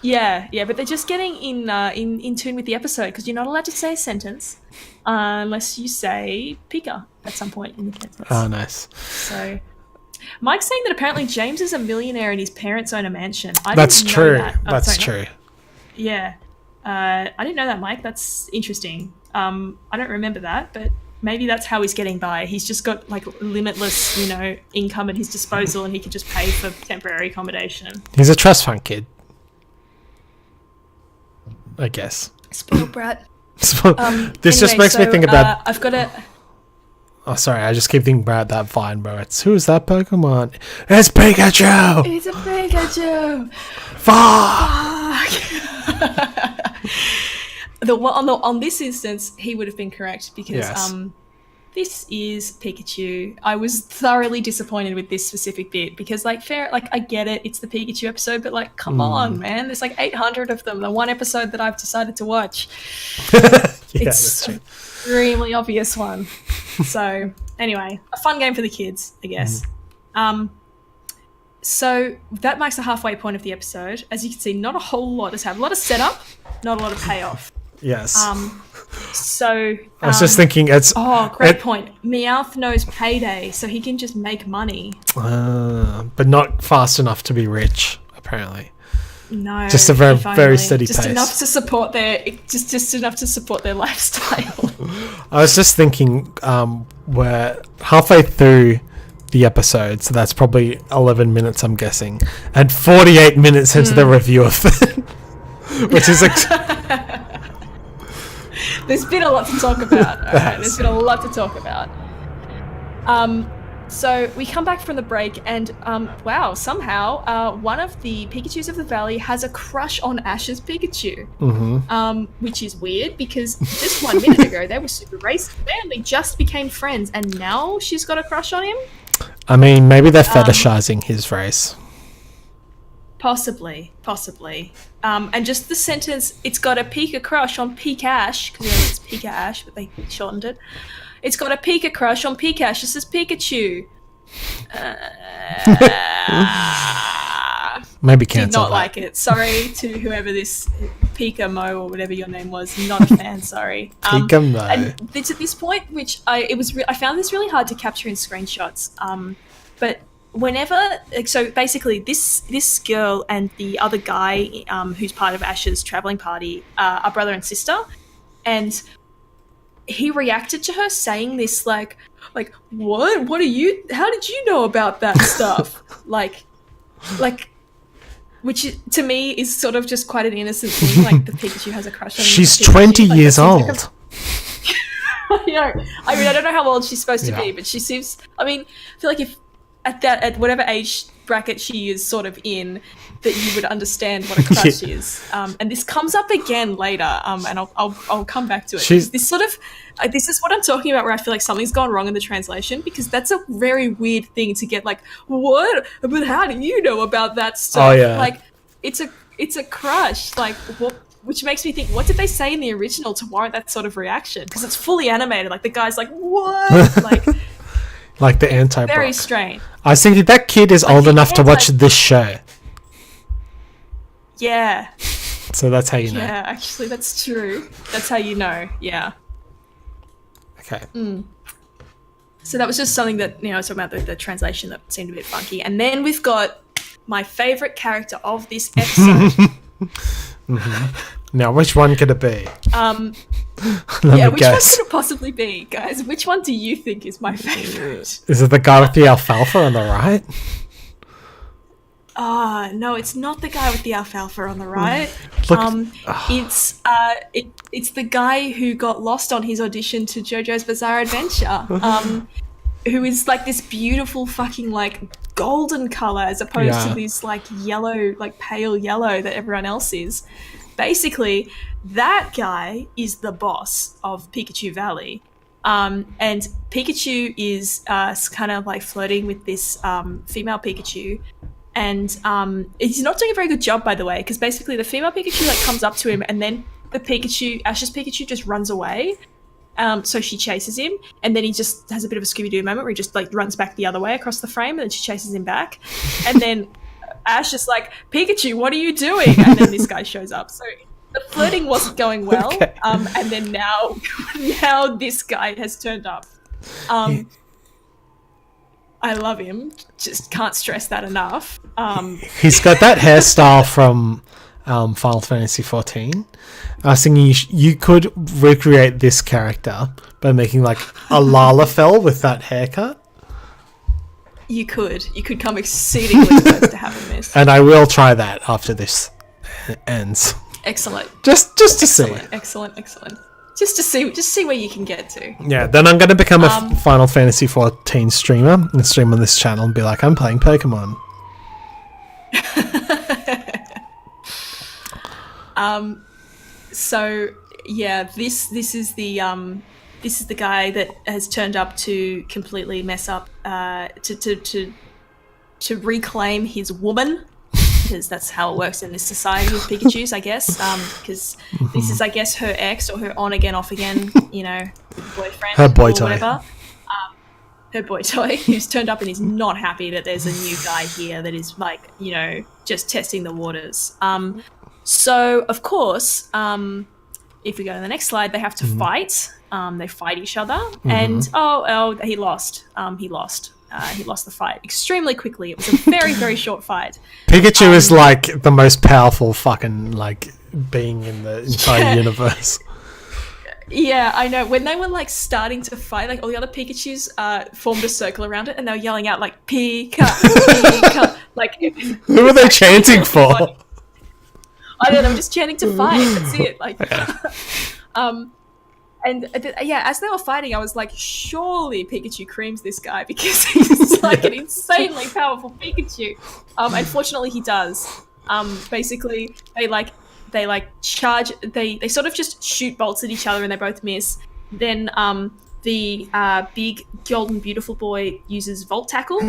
Yeah, but they're just getting in tune with the episode, because you're not allowed to say a sentence unless you say Pika at some point in the sentence. Oh, nice. So Mike's saying that apparently James is a millionaire and his parents own a mansion. That's true. That's true. Yeah. I didn't know that, Mike. That's interesting. I don't remember that, but maybe that's how he's getting by. He's just got like limitless, income at his disposal, and he can just pay for temporary accommodation. He's a trust fund kid, I guess. Spoiled brat. This just makes me think about. I've got a. Oh, sorry. I just keep thinking about that Vine, bro. Who's that Pokemon? It's Pikachu. It's a Pikachu. Fuck. On this instance, he would have been correct, because this is Pikachu. I was thoroughly disappointed with this specific bit, because I get it, it's the Pikachu episode, but come on, man, there's 800 of them. The one episode that I've decided to watch, it's an extremely obvious one. So anyway, a fun game for the kids, I guess. So that marks the halfway point of the episode. As you can see, not a whole lot has happened. A lot of setup, not a lot of payoff. Yes. So I was just thinking great point. Meowth knows payday, so he can just make money. But not fast enough to be rich, apparently. No, just a very steady just pace. Enough to support their just enough to support their lifestyle. I was just thinking, we're halfway through the episode, so that's probably 11 minutes, I'm guessing, and 48 minutes into the review of it, which is. There's been a lot to talk about. Right? There's been a lot to talk about. So we come back from the break and, wow, somehow one of the Pikachus of the Valley has a crush on Ash's Pikachu, which is weird because just 1 minute ago they were super racist. They only just became friends and now she's got a crush on him? I mean, maybe they're fetishizing his race. Possibly. And just the sentence, it's got a Pika crush on Pikash, because it's Pika Ash, but they shortened it. It's got a Pika crush on Pikash. This is Pikachu. Maybe cancel. Did not like it. Sorry to whoever this Pika Mo or whatever your name was. Not a fan. Sorry. Pika Mo. And it's at this point, which I found this really hard to capture in screenshots. But whenever, so basically, this girl and the other guy, who's part of Ash's traveling party, are brother and sister, and he reacted to her saying this like what are you, how did you know about that stuff? like which to me is sort of just quite an innocent thing, like the Pikachu has a crush on him. She's 20 years old. I know. I mean, I don't know how old she's supposed to be, but she seems, I mean, I feel like if at whatever age bracket she is sort of in, that you would understand what a crush is. And this comes up again later, and I'll come back to it. This sort of, this is what I'm talking about, where I feel like something's gone wrong in the translation, because that's a very weird thing to get, like, what? But how do you know about that stuff? Oh, yeah. Like, it's a crush. Like, what? Which makes me think, what did they say in the original to warrant that sort of reaction? Because it's fully animated. Like, the guy's like, what? Like... Like the anti-Brock. Very strange. I was thinking that kid is old enough to watch this show. Yeah. So that's how you know. Yeah, actually, that's true. That's how you know. Yeah. Okay. So that was just something that, I was talking about the translation that seemed a bit funky. And then we've got my favourite character of this episode. Now, which one could it be? Which one could it possibly be, guys? Which one do you think is my favourite? Is it the guy with the alfalfa on the right? No, it's not the guy with the alfalfa on the right. It's the guy who got lost on his audition to JoJo's Bizarre Adventure, who is like this beautiful fucking like golden colour as opposed to this like yellow, like pale yellow that everyone else is. Basically, that guy is the boss of Pikachu Valley. And Pikachu is kind of like flirting with this female Pikachu. And he's not doing a very good job, by the way, because basically the female Pikachu like comes up to him and then Ash's Pikachu just runs away. So she chases him, and then he just has a bit of a Scooby-Doo moment where he just like runs back the other way across the frame, and then she chases him back. And then Ash is like, Pikachu, what are you doing? And then this guy shows up. So the flirting wasn't going well. Okay. And then now this guy has turned up. I love him. Just can't stress that enough. He's got that hairstyle from Final Fantasy XIV. I was thinking you could recreate this character by making like a Lalafell with that haircut. You could come exceedingly close to having this. And I will try that after this ends. Excellent. Just to see. Excellent. Just to see where you can get to. Yeah, then I'm going to become a Final Fantasy XIV streamer and stream on this channel and be like, I'm playing Pokemon. So yeah, this is the guy that has turned up to completely mess up, to reclaim his woman, because that's how it works in this society of Pikachus, I guess. Because this is, I guess, her ex or her on again, off again, boyfriend, her boy or tie. whatever. her boy toy, who's turned up and is not happy that there's a new guy here that is like, you know, just testing the waters. So of course, if we go to the next slide, they have to fight. They fight each other, and he lost. He lost the fight extremely quickly. It was a very, very short fight. Pikachu is like the most powerful fucking like being in the entire universe. Yeah, I know. When they were like starting to fight, like all the other Pikachus formed a circle around it, and they were yelling out like "Pika, Pika!" Like who were they chanting for? I don't know. They were just chanting to fight. That's it. Like, as they were fighting, I was like, surely Pikachu creams this guy because he's like an insanely powerful Pikachu. Unfortunately, he does. Basically, they charge. They sort of just shoot bolts at each other, and they both miss. Then the big golden beautiful boy uses Volt Tackle,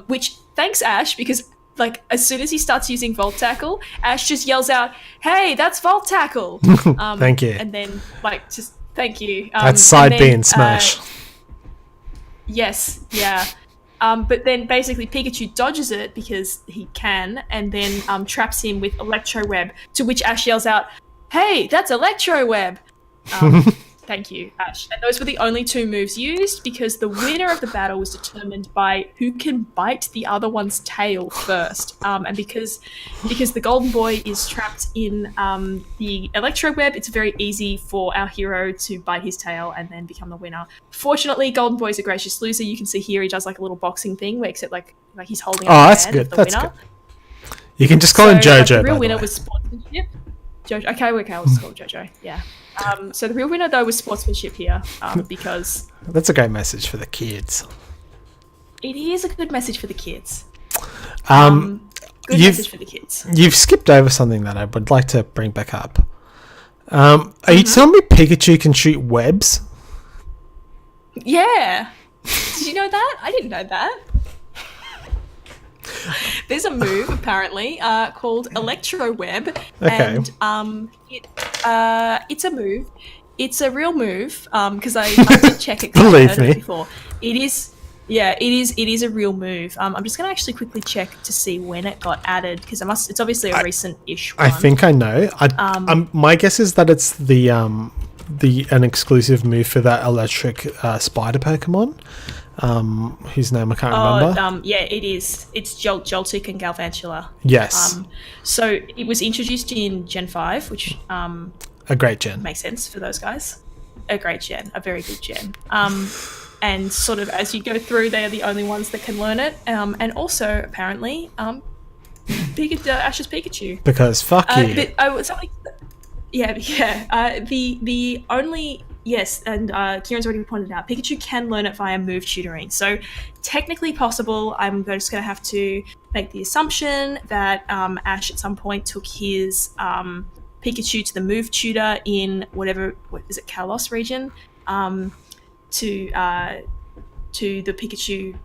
which thanks Ash, because like as soon as he starts using Volt Tackle, Ash just yells out, "Hey, that's Volt Tackle!" Thank you. And then like just thank you. That's side B in Smash. Yes, yeah. But then basically Pikachu dodges it because he can, and then traps him with Electro Web, to which Ash yells out, "Hey, that's Electro Web!" Thank you, Ash. And those were the only two moves used because the winner of the battle was determined by who can bite the other one's tail first. And because the Golden Boy is trapped in the Electro Web, it's very easy for our hero to bite his tail and then become the winner. Fortunately, Golden Boy is a gracious loser. You can see here he does like a little boxing thing, where except like he's holding up the that's hand good. of the That's winner. good. You can just call him Jojo. The real winner was sportsmanship. Jojo. Okay, I'll just call Jojo. Yeah. So the real winner though was sportsmanship here, because that's a great message for the kids. It is a good message for the kids. Good message for the kids. You've skipped over something that I would like to bring back up. Are you telling me Pikachu can shoot webs? Yeah. Did you know that? I didn't know that. There's a move apparently called Electro Web, and it's a move. It's a real move because I did check it. Believe me. Before. It is. Yeah, it is a real move. I'm just gonna actually quickly check to see when it got added because it's obviously a recent-ish one. I think I know. My guess is that it's an exclusive move for that electric spider Pokemon. Whose name I can't remember. Yeah, it is. It's Joltik and Galvantula. Yes. So it was introduced in Gen 5, which a great gen. Makes sense for those guys. A great gen, a very good gen. And sort of as you go through, they are the only ones that can learn it. And also apparently, Ash's Pikachu. Because fuck you. The only. Yes, and Kieran's already pointed out, Pikachu can learn it via move tutoring. So technically possible. I'm just going to have to make the assumption that Ash at some point took his Pikachu to the move tutor in what is it, Kalos region, to the Pikachu,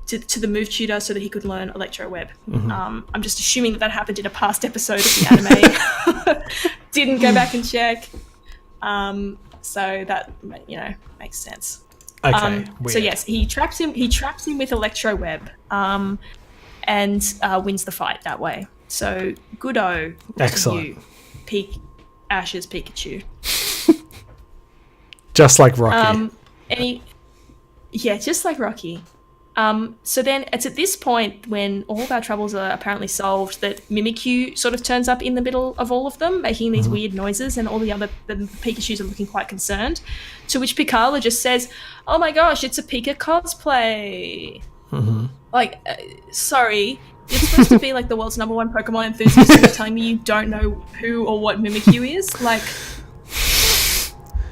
to the move tutor so that he could learn Electro Web. I'm just assuming that happened in a past episode of the anime. Didn't go back and check. So that, makes sense. Okay. So yes, he traps him with Electro Web, and wins the fight that way. So good-o. Excellent. You, Ash's Pikachu. Just like Rocky. Just like Rocky. So then it's at this point when all of our troubles are apparently solved that Mimikyu sort of turns up in the middle of all of them, making these weird noises, and all the Pikachus are looking quite concerned. To which Picala just says, "Oh my gosh, it's a Pika cosplay." Like, sorry, you're supposed to be like the world's #1 Pokemon enthusiast, and you're telling me you don't know who or what Mimikyu is? Like,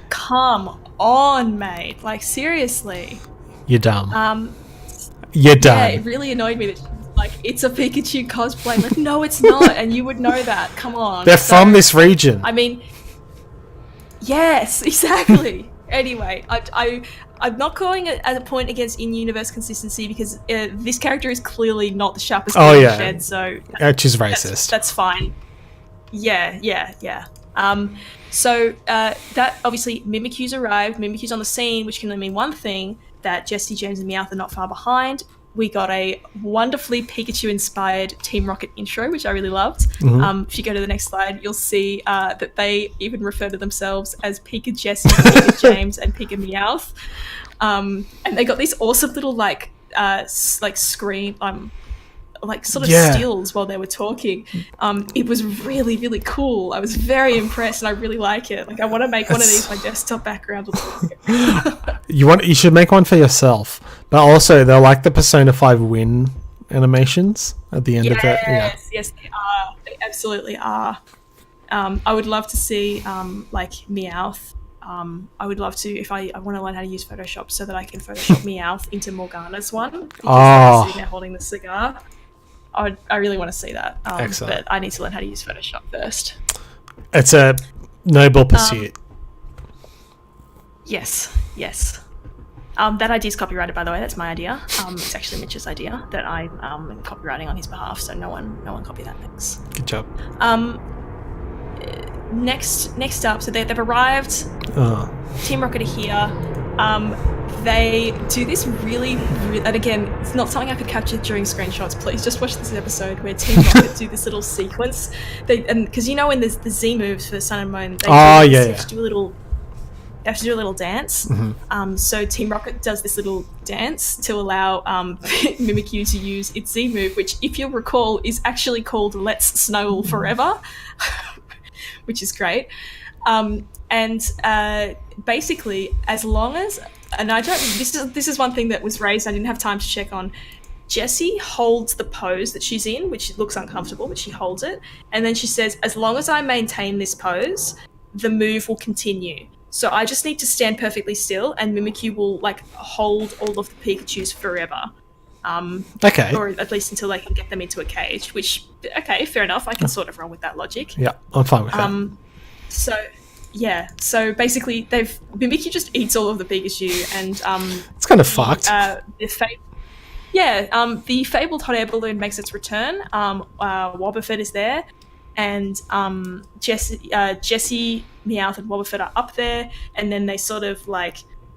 come on, mate. Like, seriously. You're dumb. You're done. Yeah, it really annoyed me that she was like, it's a Pikachu cosplay. Like, no, it's not, and you would know that. Come on. They're from this region. I mean, yes, exactly. Anyway, I'm not calling it as a point against in-universe consistency because this character is clearly not the sharpest in the shed, so... Which is racist. That's fine. Yeah. So that obviously Mimikyu's arrived. Mimikyu's on the scene, which can only mean one thing, that Jessie, James, and Meowth are not far behind. We got a wonderfully Pikachu-inspired Team Rocket intro, which I really loved. If you go to the next slide, you'll see that they even refer to themselves as Pika Jessie, Pika James, and Pika Meowth. And they got these awesome little screen sort of stills while they were talking. It was really, really cool. I was very impressed, and I really like it. Like, I want to make one of these my desktop background. You should make one for yourself, but also they're like the Persona 5 win animations at the end of it. Yes, they are. They absolutely are. I would love to see Meowth. I would love to, if I want to learn how to use Photoshop so that I can Photoshop Meowth into Morgana's one. Because sitting there holding the cigar. I really want to see that. But I need to learn how to use Photoshop first. It's a noble pursuit. Yes. That idea is copyrighted, by the way. That's my idea. It's actually Mitch's idea that I am copywriting on his behalf. So no one copy that. Thanks. Good job. Next up, so they've arrived. Team Rocket are here. They do this really, and again, it's not something I could capture during screenshots. Please just watch this episode where Team Rocket do this little sequence. Because in the Z moves for Sun and Moon, they have to do a little dance. So Team Rocket does this little dance to allow Mimikyu to use its Z move, which, if you'll recall, is actually called Let's Snowball Forever, which is great. Basically, as long as, and I don't, this is one thing that was raised, I didn't have time to check on. Jessie holds the pose that she's in, which looks uncomfortable, but she holds it, and then she says, as long as I maintain this pose, the move will continue. So I just need to stand perfectly still, and Mimikyu will hold all of the Pikachus forever. Okay. Or at least until they can get them into a cage, which, okay, fair enough. I can sort of run with that logic. Yeah, I'm fine with that. So basically Mimikyu just eats all of the Pikachu, and it's kind of fucked. The fabled hot air balloon makes its return. Wobbuffet is there, and Jessie, Meowth, and Wobbuffet are up there, and then they sort of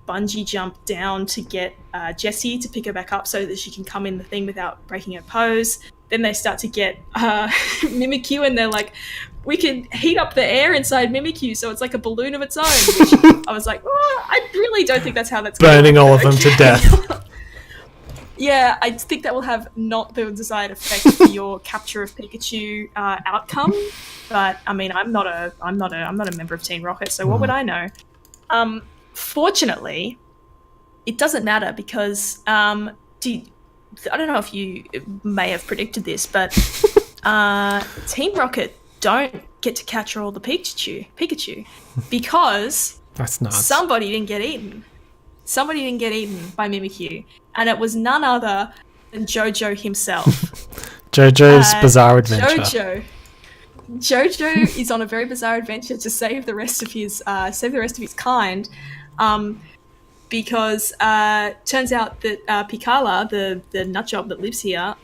bungee jump down to get Jessie to pick her back up so that she can come in the thing without breaking her pose. Then they start to get Mimikyu, and they're like, we can heat up the air inside Mimikyu so it's like a balloon of its own. Which I was like, I really don't think that's how that's burning all of them to death. Yeah, I think that will have not the desired effect for your capture of Pikachu outcome. But I mean, I'm not a member of Team Rocket, so what would I know? Fortunately, it doesn't matter because I don't know if you may have predicted this, but Team Rocket don't get to capture all the Pikachu because that's nuts. Somebody didn't get eaten. Somebody didn't get eaten by Mimikyu, and it was none other than Jojo himself. Jojo's bizarre adventure. Jojo is on a very bizarre adventure to save the rest of his kind, because turns out that Picala, the nutjob that lives here,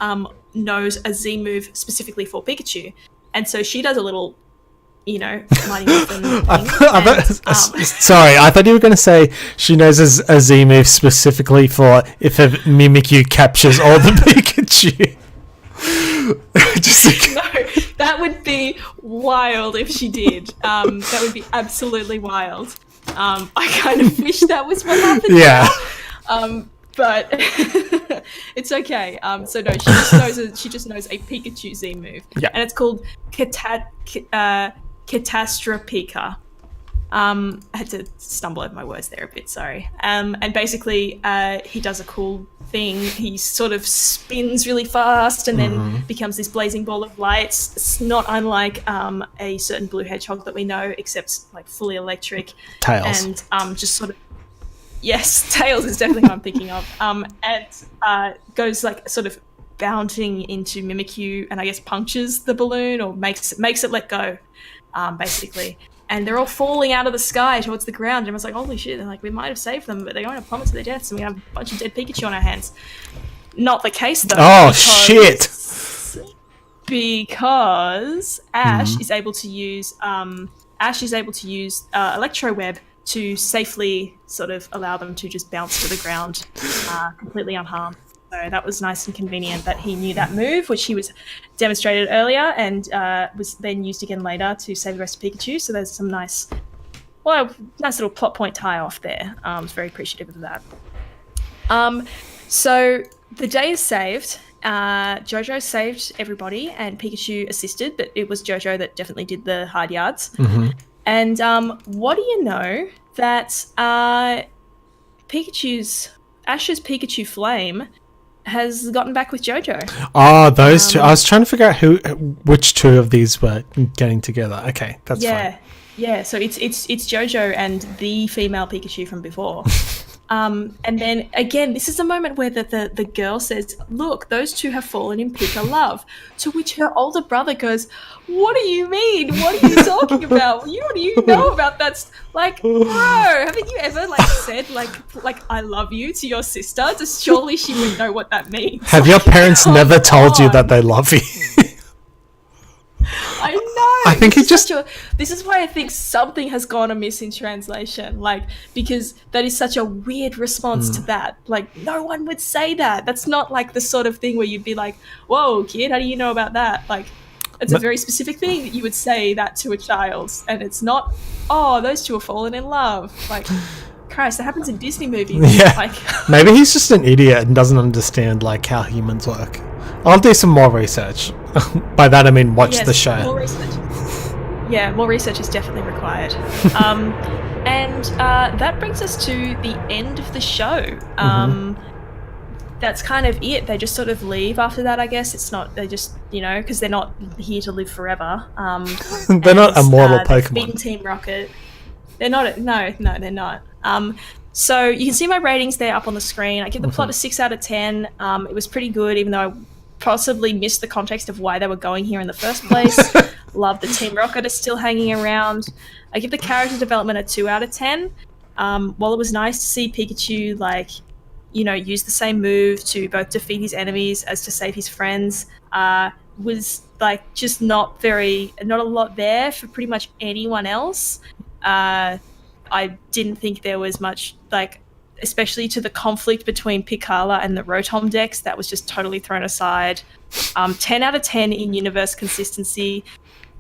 knows a Z move specifically for Pikachu, and so she does a little, Mighty Morphin thing. Sorry, I thought you were going to say she knows a Z move specifically for if a Mimikyu captures all the Pikachu. No, that would be wild if she did. That would be absolutely wild. I kind of wish that was what happened. Yeah. But it's okay. So no, she just knows a Pikachu Z move. Yeah. And it's called Catastropika. I had to stumble over my words there a bit, sorry. And basically, he does a cool thing. He sort of spins really fast and then becomes this blazing ball of lights. It's not unlike a certain blue hedgehog that we know, except fully electric. Tails. And just sort of... Yes, Tails is definitely what I'm thinking of. And goes sort of bouncing into Mimikyu and I guess punctures the balloon or makes it let go, basically. And they're all falling out of the sky towards the ground. And I was like, holy shit, we might have saved them, but they're going to plummet to their deaths and we have a bunch of dead Pikachu on our hands. Not the case, though. Oh, shit! Because Ash is able to use Ash is able to use Electro Web to safely sort of allow them to just bounce to the ground completely unharmed. So that was nice and convenient that he knew that move, which he was demonstrated earlier and was then used again later to save the rest of Pikachu. So there's some nice little plot point tie-off there. I was very appreciative of that. So the day is saved. Jojo saved everybody and Pikachu assisted, but it was Jojo that definitely did the hard yards. Mm-hmm. And what do you know that Ash's Pikachu Flame has gotten back with Jojo? Oh, those two. I was trying to figure out which two of these were getting together. Okay, that's fine. Yeah, so it's Jojo and the female Pikachu from before. And then again, this is a moment where the girl says, "Look, those two have fallen in Pika love." To which her older brother goes, "What do you mean? What are you talking about? What do you know about that? Like, bro, haven't you ever said like I love you to your sister? Just surely she would know what that means." Have your parents never told you that they love you? I know. I think this is why I think something has gone amiss in translation. Because that is such a weird response to that. No one would say that. That's not the sort of thing where you'd be like, "Whoa, kid, how do you know about that?" It's a very specific thing that you would say that to a child, and it's not, "Oh, those two are falling in love." Christ, that happens in Disney movies. Yeah. Maybe he's just an idiot and doesn't understand how humans work. I'll do some more research. By that I mean watch the show. More research. Yeah, more research is definitely required. And that brings us to the end of the show. That's kind of it. They just sort of leave after that, I guess. It's not, they just, because they're not here to live forever. They're not immortal Pokemon. Beaten Team Rocket. They're not, no, they're not. So you can see my ratings there up on the screen. I give the plot a 6 out of 10. It was pretty good, even though I possibly missed the context of why they were going here in the first place. Love the Team Rocket is still hanging around. I give the character development a 2 out of 10. While it was nice to see Pikachu, use the same move to both defeat his enemies as to save his friends, was just not a lot there for pretty much anyone else. I didn't think there was much, especially to the conflict between Picala and the Rotom decks, that was just totally thrown aside. 10 out of 10 in universe consistency.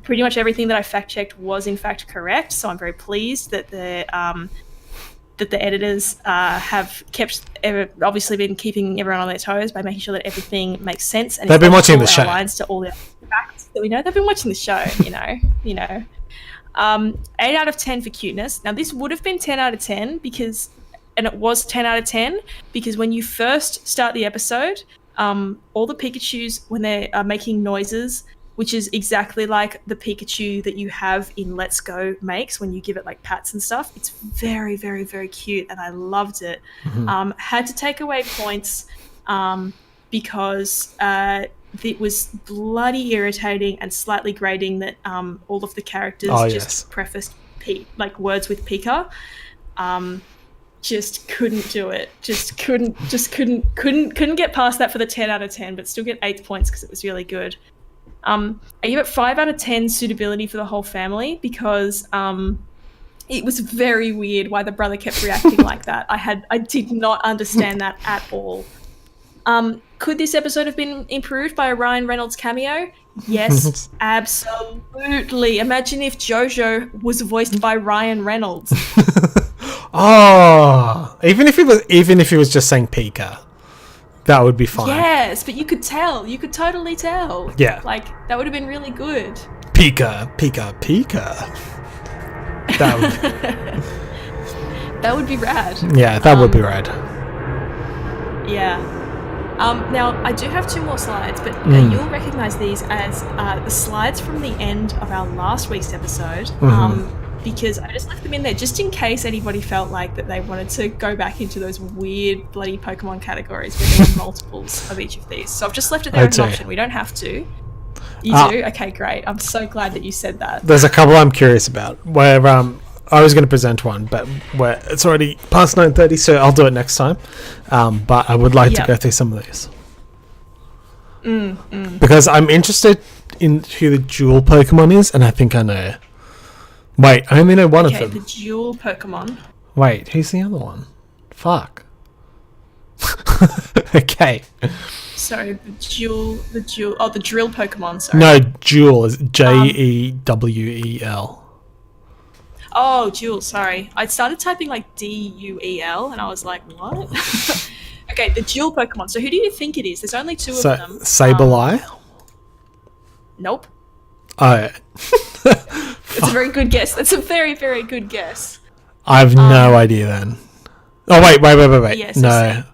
Pretty much everything that I fact-checked was in fact correct, so I'm very pleased that the editors have obviously been keeping everyone on their toes by making sure that everything makes sense and they've been watching the show. Aligns to all the facts that we know. They've been watching the show, you know. 8 out of 10 for cuteness. Now this would have been 10 out of 10 and it was 10 out of 10 because when you first start the episode, all the Pikachus, when they are making noises, which is exactly like the Pikachu that you have in Let's Go makes when you give it pats and stuff. It's very, very, very cute and I loved it. Had to take away points because it was bloody irritating and slightly grating that all of the characters just prefaced words with Pika. Just couldn't do it. Just couldn't get past that for the 10 out of 10, but still get 8 points because it was really good. I give it 5 out of 10 suitability for the whole family because it was very weird why the brother kept reacting like that. I did not understand that at all. Could this episode have been improved by a Ryan Reynolds cameo? Yes, absolutely. Imagine if Jojo was voiced by Ryan Reynolds. Oh, even if he was just saying Pika, that would be fine. Yes, but you could tell. You could totally tell. Yeah. That would have been really good. Pika, Pika, Pika. That would be rad. Yeah, that would be rad. Yeah. Now, I do have 2 more slides, but you'll recognise these as the slides from the end of our last week's episode, because I just left them in there just in case anybody felt like that they wanted to go back into those weird bloody Pokemon categories where there were multiples of each of these. So I've just left it there as an option. We don't have to. You do? Okay, great. I'm so glad that you said that. There's a couple I'm curious about where I was going to present one, but it's already past 9:30, so I'll do it next time. But I would like to go through some of these. Because I'm interested in who the dual Pokemon is, and I think I know Wait, I only know one of Okay, them. the dual Pokemon. Wait, who's the other one? Fuck. Okay. So the drill Pokemon, sorry. No, Jewel is Jewel. Oh, Duel, sorry. I started typing like Duel and I was like, what? Okay, the dual Pokemon. So who do you think it is? There's only two of them. Sableye? Nope. Oh. It's a very good guess. That's a very, very good guess. I have no idea then. Oh, wait. Yeah, so no.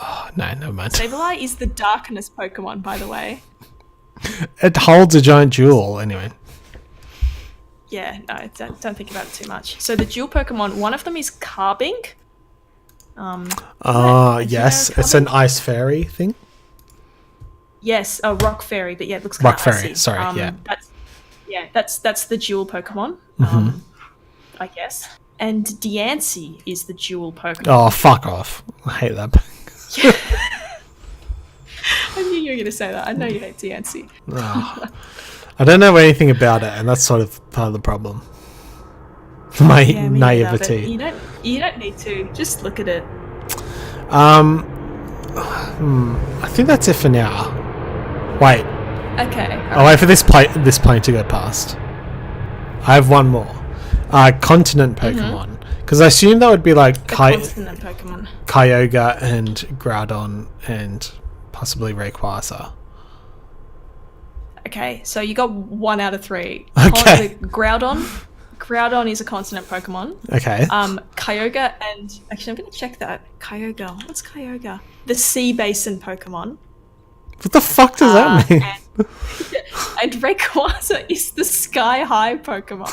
Oh, no, never mind. Sableye is the darkness Pokemon, by the way. It holds a giant jewel, anyway. Yeah, no, don't think about it too much. So the dual Pokemon, one of them is Carbink. Yes. It's an ice fairy thing? Yes, a rock fairy, but yeah, it looks kind Rock of fairy, icy. sorry, yeah. That's the dual Pokemon, I guess. And Diancie is the dual Pokemon. Oh, fuck off. I hate that. I knew you were going to say that. I know you hate Diancie. Oh. I don't know anything about it, and that's sort of part of the problem. My naivety. You don't need to. Just look at it. I think that's it for now. Wait. Okay. I'll wait for this plane to go past. I have one more. Continent Pokemon. Because I assume that would be like continent Pokemon. Kyogre and Groudon and possibly Rayquaza. Okay, so you got 1 out of 3. Okay. Groudon is a continent Pokemon. Okay. Kyogre and... Actually, I'm going to check that. Kyogre. What's Kyogre? The Sea Basin Pokemon. What the fuck does that mean? And Rayquaza is the Sky High Pokemon.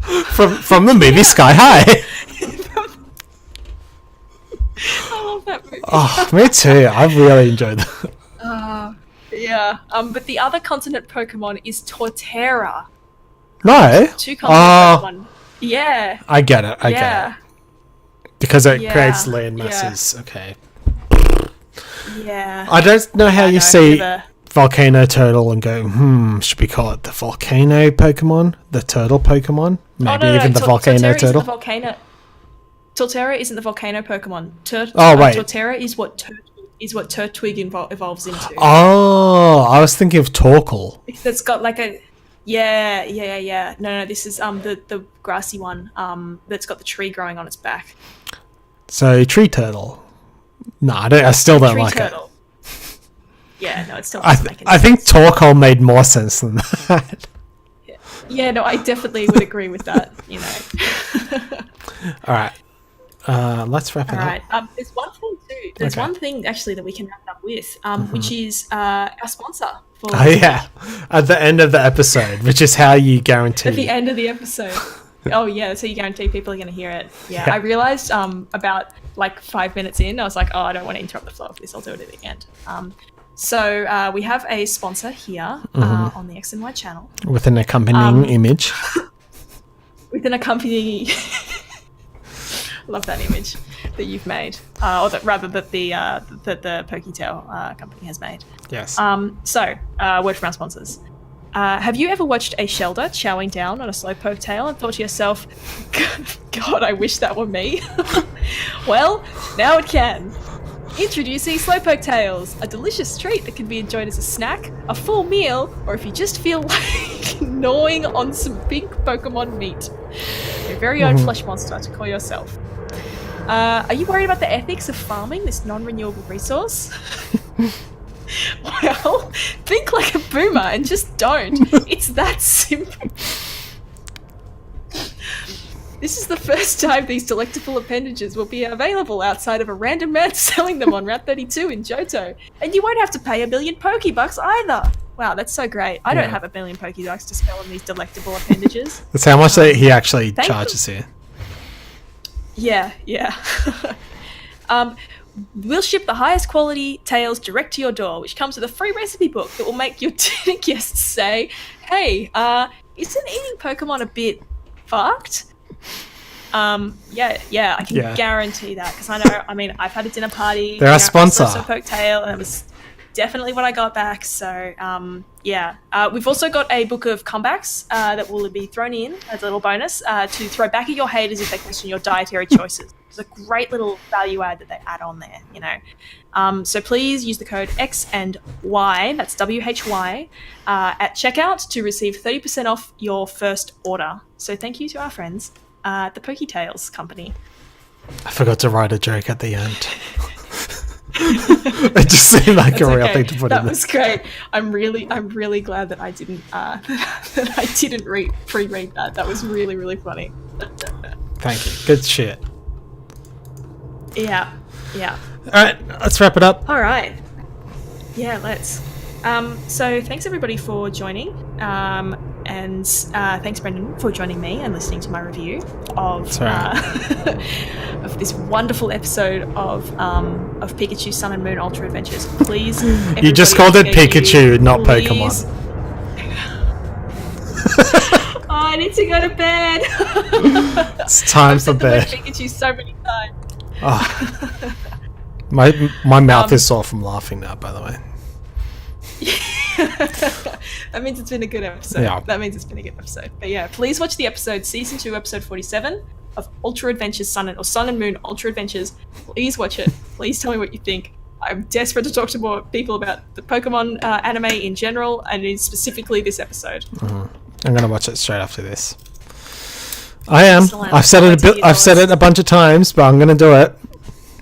From the movie Sky High. I love that movie. Oh, me too. I really enjoyed that. Yeah. But the other continent Pokemon is Torterra. No. 2 continent Pokemon. Yeah. I get it. I get it. Because it creates land Yeah. masses. Okay. Yeah. I don't know how you see Volcano Turtle and go, should we call it the Volcano Pokemon? The Turtle Pokemon? Maybe even the Volcano Turtle? Torterra isn't the Volcano Pokemon. Torterra is what Turtwig evolves into. Oh, I was thinking of Torkoal. That's got like a... Yeah. No, this is the grassy one that's got the tree growing on its back. So, Tree Turtle. No, I still don't like turtle. It. Yeah, no, it's still. I think Torkoal made more sense than that. Yeah, no, I definitely would agree with that. You know. All right, let's wrap it up. All right. There's one thing too. There's one thing actually that we can wrap it up with, which is our sponsor. At the end of the episode, which is how you guarantee. At the end of the episode. Oh yeah, so you guarantee people are going to hear it. Yeah, I realized about like 5 minutes in, I was like, oh, I don't want to interrupt the flow of this. I'll do it at the end. So we have a sponsor here on the X and Y channel with an accompanying image. With an accompanying, love that image that you've made, or that rather that the Poketail company has made. Yes. So word from our sponsors. Have you ever watched a Shelder chowing down on a slowpoke tail and thought to yourself, God, I wish that were me? Well, now it can. Introducing Slowpoke Tails, a delicious treat that can be enjoyed as a snack, a full meal, or if you just feel like gnawing on some big Pokemon meat. Your very own flesh monster to call yourself. Are you worried about the ethics of farming this non-renewable resource? Well, think like a boomer and just don't. It's that simple. This is the first time these delectable appendages will be available outside of a random man selling them on Route 32 in Johto. And you won't have to pay $1 million Pokebucks either. Wow, that's so great. I don't have $1 million Pokebucks to spell on these delectable appendages. That's how much he actually charges here. Yeah. We'll ship the highest quality tails direct to your door, which comes with a free recipe book that will make your dinner guests say, hey, isn't eating Pokemon a bit fucked? Yeah, I can guarantee that, because I know, I've had a dinner party. They're a sponsor. Poke tail, and it was definitely what I got back. So we've also got a book of comebacks that will be thrown in as a little bonus to throw back at your haters if they question your dietary choices. It's a great little value add that they add on there, you know. So please use the code X and Y, that's WHY, at checkout to receive 30% off your first order. So thank you to our friends at the Poketails company. I forgot to write a joke at the end. It just seemed like a real thing to put in there. That was great. I'm really glad that I didn't pre-read that. That was really, really funny. Thank you. Good shit. Yeah. All right, let's wrap it up. All right. Yeah, let's. So thanks everybody for joining, and thanks Brendan for joining me and listening to my review of of this wonderful episode of Pikachu Sun and Moon Ultra Adventures. Please, you just called it Pikachu, not Pokemon. Oh, I need to go to bed. It's time for bed. I've said the word Pikachu so many times. Oh. My mouth is sore from laughing now, by the way. That means it's been a good episode. Yeah. That means it's been a good episode. But yeah, please watch the episode, season 2, episode 47 of Ultra Adventures Sun and Moon Ultra Adventures. Please watch it. Please tell me what you think. I'm desperate to talk to more people about the Pokemon anime in general, and specifically this episode. I'm gonna watch it straight after this. I am. Excellent. I've said it a bunch of times, but I'm gonna do it.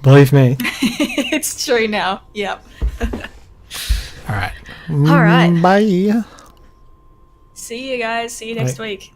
Believe me. It's true now. Yep. All right. All right. Bye. See you guys. See you next week.